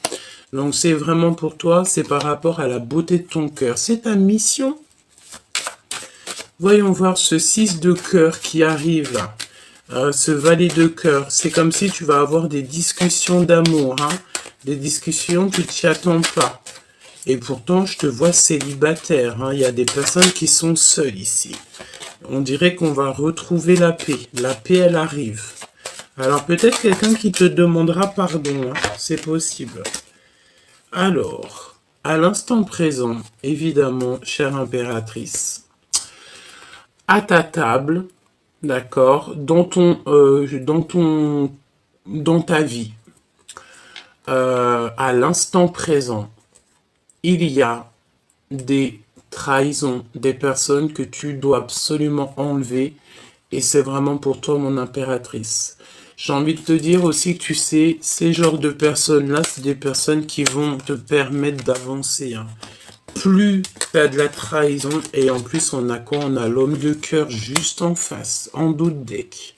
Donc c'est vraiment pour toi, c'est par rapport à la beauté de ton cœur. C'est ta mission. Voyons voir ce 6 de cœur qui arrive là. Ce valet de cœur. C'est comme si tu vas avoir des discussions d'amour, hein. Des discussions que tu n'y attends pas. Et pourtant, je te vois célibataire, hein. Il y a des personnes qui sont seules ici. On dirait qu'on va retrouver la paix. La paix, elle arrive. Alors peut-être quelqu'un qui te demandera pardon, hein. C'est possible. Alors, à l'instant présent, évidemment, chère impératrice, à ta table, d'accord, dans ta vie, à l'instant présent, il y a des trahisons, des personnes que tu dois absolument enlever, et c'est vraiment pour toi, mon impératrice. J'ai envie de te dire aussi que tu sais, ces genres de personnes-là, c'est des personnes qui vont te permettre d'avancer, hein. Plus tu as de la trahison, et en plus on a quoi? On a l'homme de cœur juste en face, en dos de deck.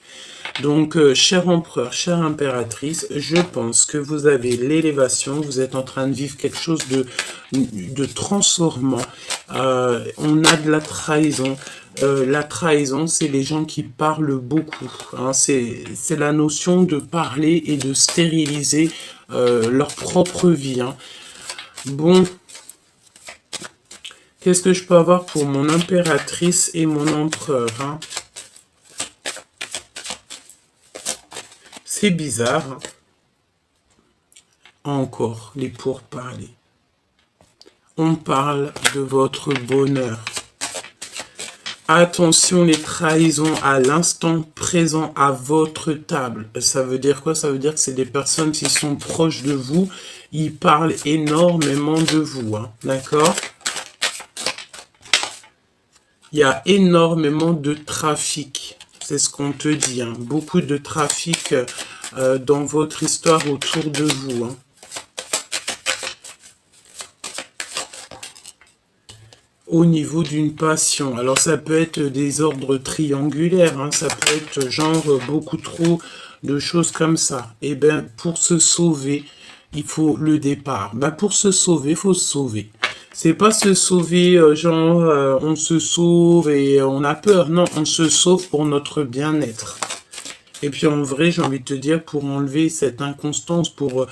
Donc, cher empereur, chère impératrice, je pense que vous avez l'élévation, vous êtes en train de vivre quelque chose de transformant. On a de la trahison. La trahison, c'est les gens qui parlent beaucoup, hein. C'est la notion de parler et de stériliser leur propre vie, hein. Bon, qu'est-ce que je peux avoir pour mon impératrice et mon empereur, hein? C'est bizarre, hein. Encore les pourparlers. On parle de votre bonheur. Attention, les trahisons à l'instant présent à votre table. Ça veut dire quoi? Ça veut dire que c'est des personnes qui sont proches de vous. Ils parlent énormément de vous, hein. D'accord? Il y a énormément de trafic. C'est ce qu'on te dit, hein. Beaucoup de trafic dans votre histoire autour de vous, hein. Au niveau d'une passion. Alors ça peut être des ordres triangulaires, hein. Ça peut être genre beaucoup trop de choses comme ça. Et ben, pour se sauver, il faut le départ. Ben, pour se sauver, il faut se sauver. C'est pas se sauver, genre, on se sauve et on a peur. Non, on se sauve pour notre bien-être. Et puis en vrai, j'ai envie de te dire, pour enlever cette inconstance, pour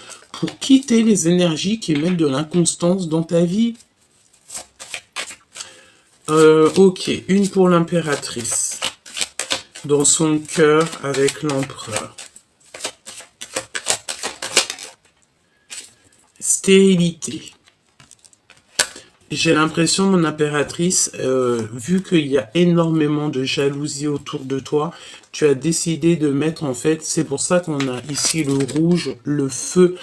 quitter les énergies qui mettent de l'inconstance dans ta vie. Ok, une pour l'impératrice. Dans son cœur avec l'empereur. Stérilité. J'ai l'impression, mon impératrice, vu qu'il y a énormément de jalousie autour de toi, tu as décidé de mettre, en fait, c'est pour ça qu'on a ici le rouge, le feu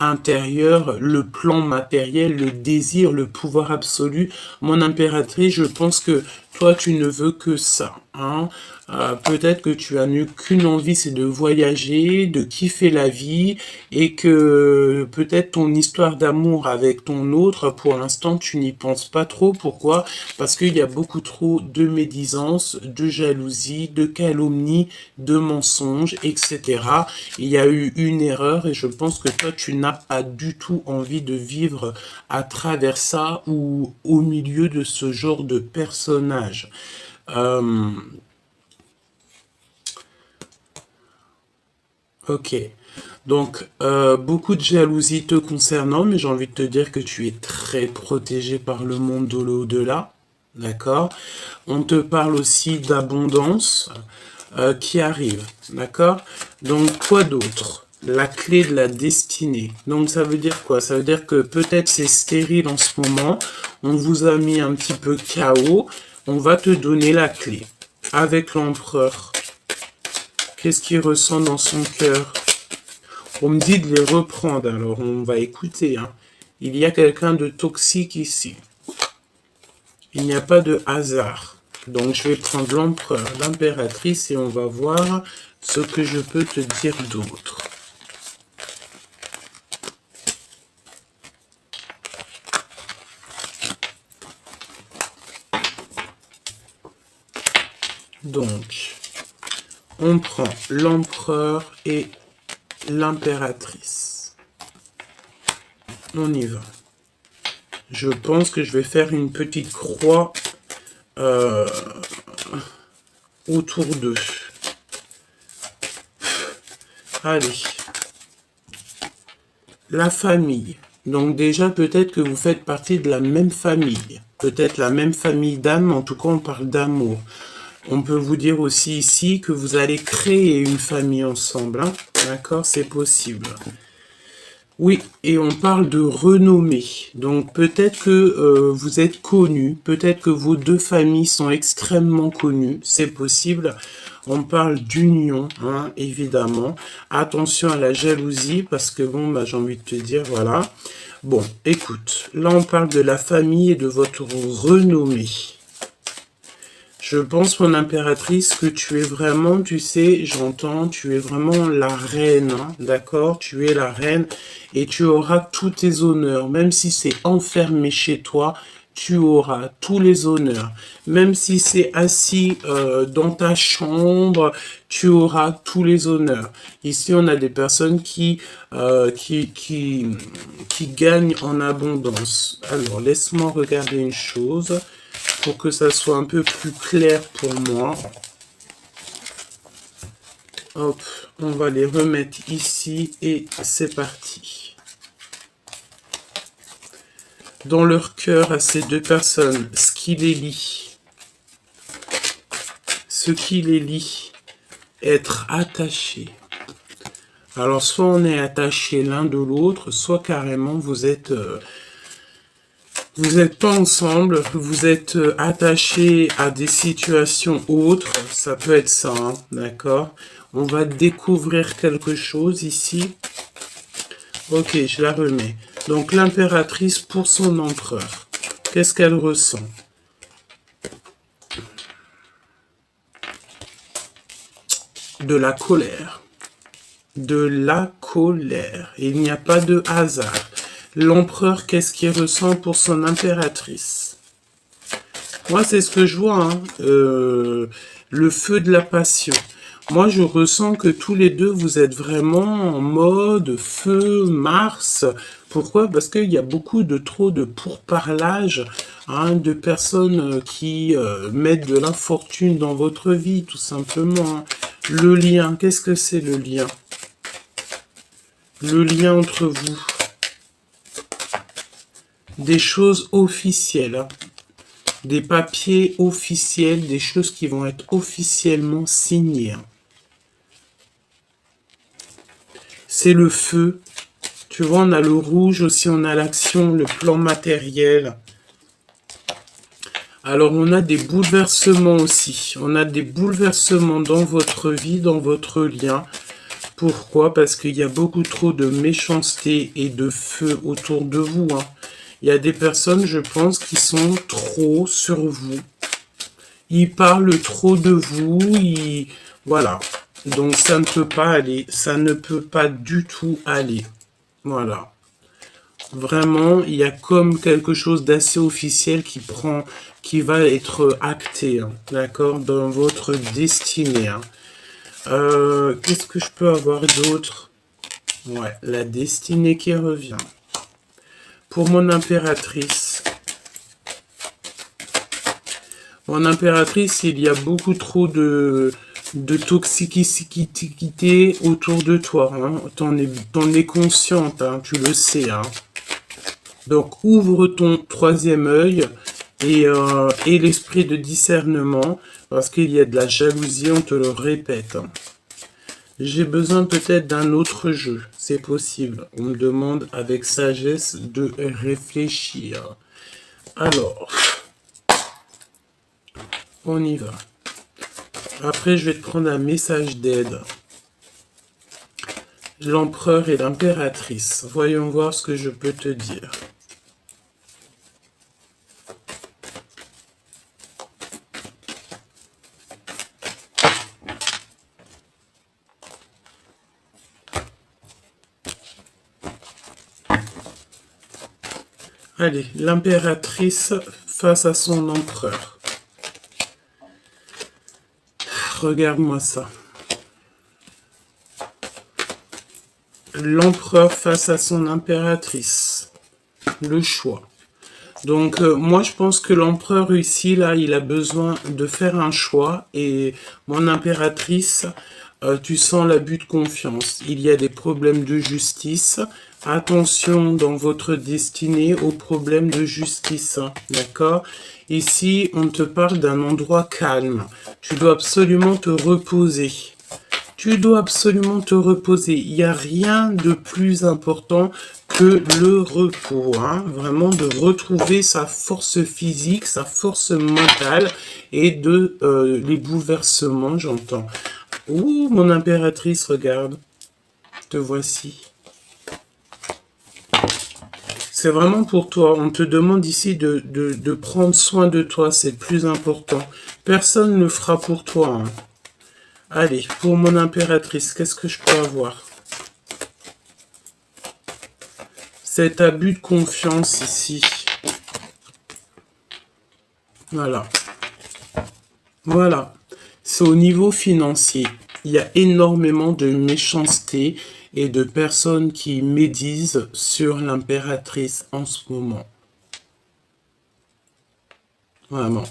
intérieur, le plan matériel, le désir, le pouvoir absolu. Mon impératrice, je pense que toi, tu ne veux que ça, hein. Peut-être que tu as qu'une envie, c'est de voyager, de kiffer la vie, et que peut-être ton histoire d'amour avec ton autre, pour l'instant, tu n'y penses pas trop. Pourquoi? Parce qu'il y a beaucoup trop de médisance, de jalousie, de calomnie, de mensonges, etc. Il y a eu une erreur et je pense que toi, tu n'as pas du tout envie de vivre à travers ça ou au milieu de ce genre de personnage. Ok, donc beaucoup de jalousie te concernant, mais j'ai envie de te dire que tu es très protégé par le monde de l'au-delà, d'accord? On te parle aussi d'abondance qui arrive, d'accord? Donc quoi d'autre? La clé de la destinée. Donc ça veut dire quoi? Ça veut dire que peut-être c'est stérile en ce moment, on vous a mis un petit peu KO, on va te donner la clé. Avec l'empereur. Qu'est-ce qu'il ressent dans son cœur? On me dit de les reprendre, alors on va écouter. Hein. Il y a quelqu'un de toxique ici. Il n'y a pas de hasard. Donc je vais prendre l'empereur, l'impératrice et on va voir ce que je peux te dire d'autre. Donc, on prend l'empereur et l'impératrice. On y va. Je pense que je vais faire une petite croix autour d'eux. Allez. La famille. Donc déjà, peut-être que vous faites partie de la même famille. Peut-être la même famille d'âme, en tout cas, on parle d'amour. On peut vous dire aussi ici que vous allez créer une famille ensemble. Hein. D'accord, c'est possible. Oui, et on parle de renommée. Donc peut-être que vous êtes connus, peut-être que vos deux familles sont extrêmement connues, c'est possible. On parle d'union, hein, évidemment. Attention à la jalousie, parce que bon, bah, j'ai envie de te dire, voilà. Bon, écoute, là on parle de la famille et de votre renommée. Je pense, mon impératrice, que tu es vraiment, tu sais, j'entends, tu es vraiment la reine, hein, d'accord? Tu es la reine et tu auras tous tes honneurs. Même si c'est enfermé chez toi, tu auras tous les honneurs. Même si c'est assis dans ta chambre, tu auras tous les honneurs. Ici, on a des personnes qui gagnent en abondance. Alors, laisse-moi regarder une chose pour que ça soit un peu plus clair pour moi. Hop, on va les remettre ici et c'est parti. Dans leur cœur à ces deux personnes, ce qui les lie, être attaché. Alors soit on est attaché l'un de l'autre, soit carrément vous êtes pas ensemble, vous êtes attachés à des situations autres, ça peut être ça, hein, d'accord? On va découvrir quelque chose ici. Ok, je la remets. Donc l'impératrice pour son empereur, qu'est-ce qu'elle ressent? De la colère. De la colère. Il n'y a pas de hasard. L'empereur, qu'est-ce qu'il ressent pour son impératrice? Moi, c'est ce que je vois, hein. Le feu de la passion. Moi, je ressens que tous les deux, vous êtes vraiment en mode feu, Mars. Pourquoi? Parce qu'il y a beaucoup de trop de pourparlage, hein, de personnes qui mettent de l'infortune dans votre vie, tout simplement, hein. Le lien, qu'est-ce que c'est le lien? Le lien entre vous. Des choses officielles, hein. Des papiers officiels, des choses qui vont être officiellement signées, hein. C'est le feu. Tu vois, on a le rouge aussi, on a l'action, le plan matériel. Alors, on a des bouleversements aussi. On a des bouleversements dans votre vie, dans votre lien. Pourquoi? Parce qu'il y a beaucoup trop de méchanceté et de feu autour de vous, hein. Il y a des personnes, je pense, qui sont trop sur vous. Ils parlent trop de vous. Voilà. Donc, ça ne peut pas aller. Ça ne peut pas du tout aller. Voilà. Vraiment, il y a comme quelque chose d'assez officiel qui va être acté, hein, d'accord, dans votre destinée, hein. Qu'est-ce que je peux avoir d'autre? Ouais, la destinée qui revient. Pour mon impératrice. Mon impératrice, il y a beaucoup trop de toxicité autour de toi, hein. T'en es consciente, hein, tu le sais, hein. Donc, ouvre ton troisième œil et l'esprit de discernement, parce qu'il y a de la jalousie, on te le répète, hein. J'ai besoin peut-être d'un autre jeu, c'est possible. On me demande avec sagesse de réfléchir. Alors, on y va. Après, je vais te prendre un message d'aide. L'empereur et l'impératrice. Voyons voir ce que je peux te dire. Allez, l'impératrice face à son empereur. Regarde-moi ça. L'empereur face à son impératrice. Le choix. Donc, moi, je pense que l'empereur ici, là, il a besoin de faire un choix. Et mon impératrice, tu sens l'abus de confiance. Il y a des problèmes de justice. Attention dans votre destinée aux problèmes de justice, hein, d'accord? Ici, on te parle d'un endroit calme. Tu dois absolument te reposer. Tu dois absolument te reposer. Il n'y a rien de plus important que le repos, hein. Vraiment de retrouver sa force physique, sa force mentale et de les bouleversements, j'entends. Ouh, mon impératrice, regarde. Te voici. C'est vraiment pour toi. On te demande ici de prendre soin de toi. C'est le plus important. Personne ne le fera pour toi, hein. Allez, pour mon impératrice, qu'est-ce que je peux avoir? Cet abus de confiance ici. Voilà. Voilà. C'est au niveau financier. Il y a énormément de méchanceté et de personnes qui médisent sur l'impératrice en ce moment. Vraiment.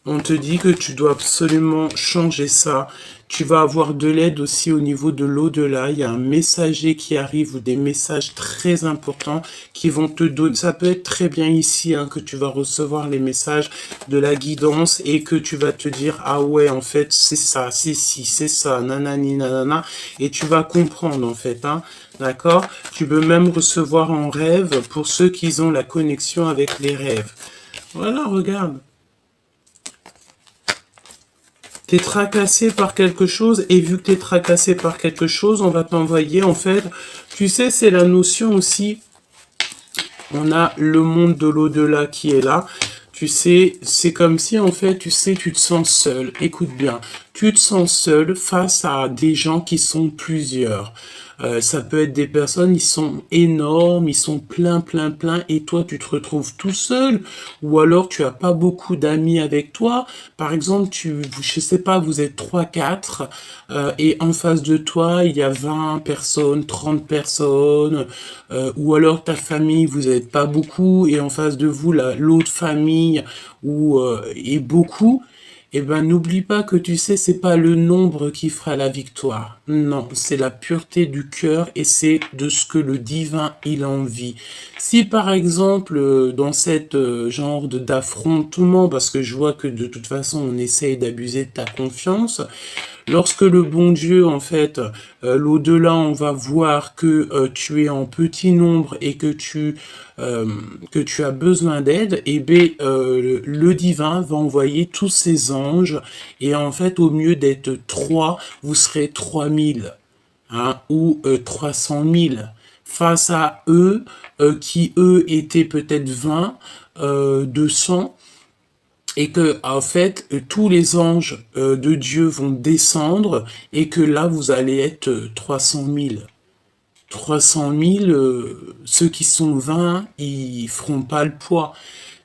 On te dit que tu dois absolument changer ça. Tu vas avoir de l'aide aussi au niveau de l'au-delà. Il y a un messager qui arrive ou des messages très importants qui vont te donner. Ça peut être très bien ici, hein, que tu vas recevoir les messages de la guidance et que tu vas te dire, ah ouais, en fait, c'est ça, c'est ci, c'est ça, nanani, nanana. Et tu vas comprendre, en fait, hein. D'accord? Tu peux même recevoir en rêve pour ceux qui ont la connexion avec les rêves. Voilà, regarde. T'es tracassé par quelque chose, et vu que t'es tracassé par quelque chose, on va t'envoyer, en fait, tu sais, c'est la notion aussi, on a le monde de l'au-delà qui est là, tu sais, c'est comme si, en fait, tu sais, tu te sens seul, écoute bien, tu te sens seul face à des gens qui sont plusieurs. Ça peut être des personnes, ils sont énormes, ils sont plein, et toi, tu te retrouves tout seul, ou alors tu as pas beaucoup d'amis avec toi. Par exemple, je sais pas, vous êtes trois, quatre, et en face de toi, il y a 20 personnes, 30 personnes, ou alors ta famille, vous n'êtes pas beaucoup, et en face de vous, l'autre famille, est beaucoup. Eh ben, n'oublie pas que tu sais, c'est pas le nombre qui fera la victoire. Non, c'est la pureté du cœur et c'est de ce que le divin il a envie. Si par exemple, dans cette genre d'affrontement, parce que je vois que de toute façon on essaye d'abuser de ta confiance, lorsque le bon Dieu, en fait, l'au-delà, on va voir que tu es en petit nombre et que tu as besoin d'aide, et bien le divin va envoyer tous ses anges et en fait, au mieux d'être 3, vous serez 3000 hein, ou 300 000 face à eux qui eux étaient peut-être 20, 200 et que en fait tous les anges de Dieu vont descendre et que là vous allez être 300 000. 300 000, ceux qui sont 20, ils feront pas le poids.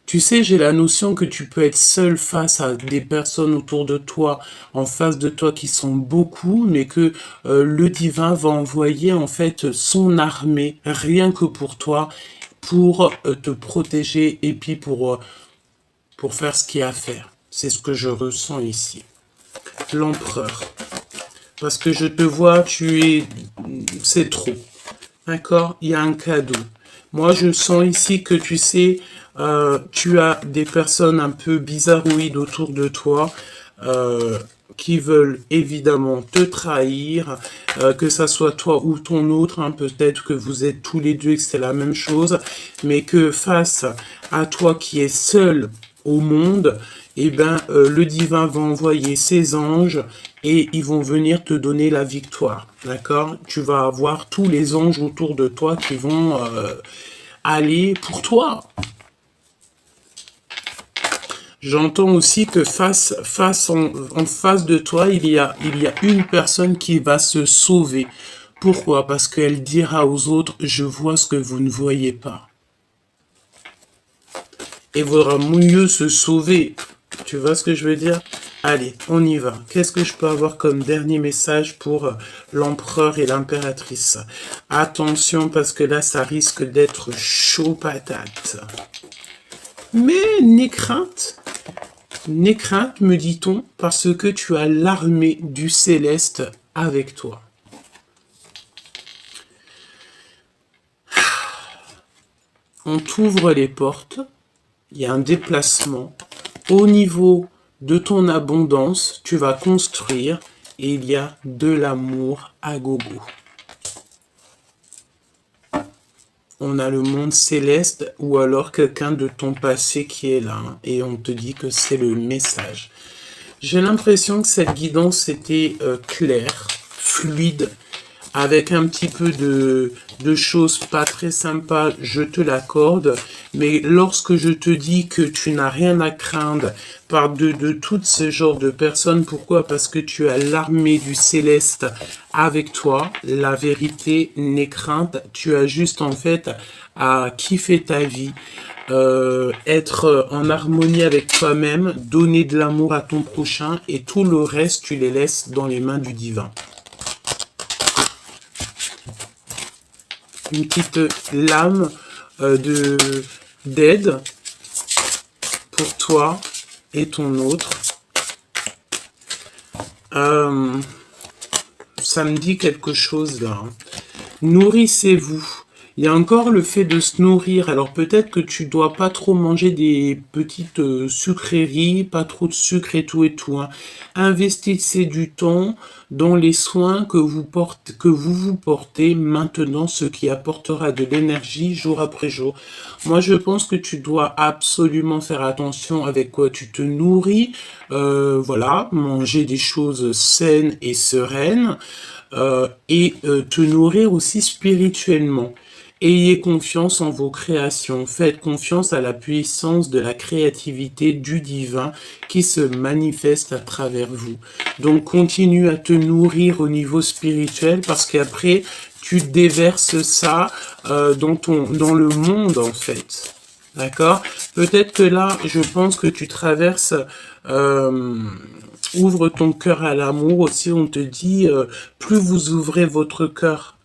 Tu sais, j'ai la notion que tu peux être seul face à des personnes autour de toi, en face de toi qui sont beaucoup, mais que le divin va envoyer en fait son armée, rien que pour toi, pour te protéger et puis pour faire ce qu'il y a à faire. C'est ce que je ressens ici. L'empereur. Parce que je te vois, c'est trop. D'accord? Il y a un cadeau. Moi, je sens ici que tu sais, tu as des personnes un peu bizarroïdes autour de toi, qui veulent évidemment te trahir, que ça soit toi ou ton autre, hein, peut-être que vous êtes tous les deux et que c'est la même chose, mais que face à toi qui es seul au monde, eh ben, le divin va envoyer ses anges et ils vont venir te donner la victoire, d'accord? Tu vas avoir tous les anges autour de toi qui vont aller pour toi. J'entends aussi que en face de toi, il y a une personne qui va se sauver. Pourquoi? Parce qu'elle dira aux autres, je vois ce que vous ne voyez pas. Et vaudra mieux se sauver. Tu vois ce que je veux dire? Allez, on y va. Qu'est-ce que je peux avoir comme dernier message pour l'empereur et l'impératrice? Attention, parce que là, ça risque d'être chaud patate. Mais n'aie crainte, me dit-on, parce que tu as l'armée du céleste avec toi. On t'ouvre les portes, il y a un déplacement. Au niveau de ton abondance, tu vas construire et il y a de l'amour à gogo. On a le monde céleste ou alors quelqu'un de ton passé qui est là hein, et on te dit que c'est le message. J'ai l'impression que cette guidance était claire, fluide, avec un petit peu de choses pas très sympas, je te l'accorde, mais lorsque je te dis que tu n'as rien à craindre de tout ce genre de personnes, pourquoi? Parce que tu as l'armée du céleste avec toi, la vérité n'est crainte, tu as juste en fait à kiffer ta vie, être en harmonie avec toi-même, donner de l'amour à ton prochain et tout le reste, tu les laisses dans les mains du divin. Une petite lame d'aide pour toi et ton autre. Ça me dit quelque chose là. Nourrissez-vous. Il y a encore le fait de se nourrir. Alors peut-être que tu dois pas trop manger des petites sucreries, pas trop de sucre et tout hein. Investissez du temps dans les soins que vous vous portez maintenant, ce qui apportera de l'énergie jour après jour. Moi, je pense que tu dois absolument faire attention avec quoi tu te nourris. Voilà, manger des choses saines et sereines. Et te nourrir aussi spirituellement. Ayez confiance en vos créations. Faites confiance à la puissance de la créativité du divin qui se manifeste à travers vous. Donc, continue à te nourrir au niveau spirituel parce qu'après, tu déverses ça dans le monde, en fait. D'accord? Peut-être que là, je pense que tu traverses... ouvre ton cœur à l'amour aussi. On te dit, plus vous ouvrez votre cœur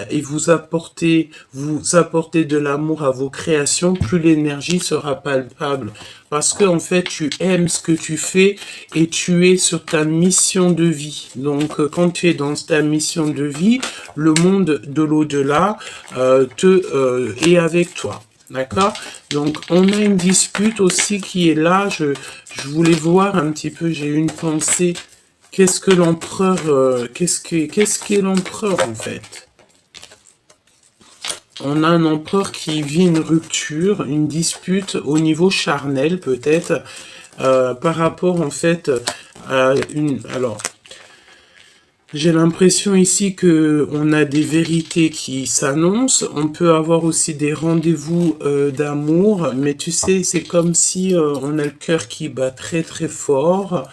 et vous apportez de l'amour à vos créations, plus l'énergie sera palpable. Parce que en fait, tu aimes ce que tu fais et tu es sur ta mission de vie. Donc, quand tu es dans ta mission de vie, le monde de l'au-delà est avec toi. D'accord? Donc, on a une dispute aussi qui est là. Je voulais voir un petit peu, j'ai eu une pensée. Qu'est-ce que l'empereur... qu'est-ce qu'est l'empereur, en fait? On a un empereur qui vit une rupture, une dispute au niveau charnel, peut-être, par rapport, en fait, à une... Alors... J'ai l'impression ici que on a des vérités qui s'annoncent. On peut avoir aussi des rendez-vous d'amour, mais tu sais, c'est comme si on a le cœur qui bat très très fort.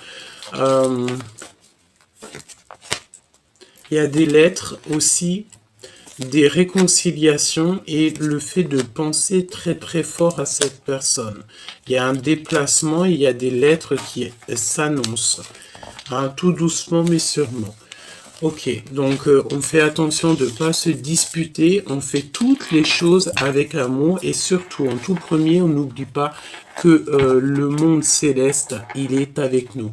Il y a des lettres aussi, des réconciliations et le fait de penser très très fort à cette personne. Il y a un déplacement, il y a des lettres qui s'annoncent, hein, tout doucement mais sûrement. Ok, donc on fait attention de ne pas se disputer, on fait toutes les choses avec amour et surtout, en tout premier, on n'oublie pas que le monde céleste, il est avec nous.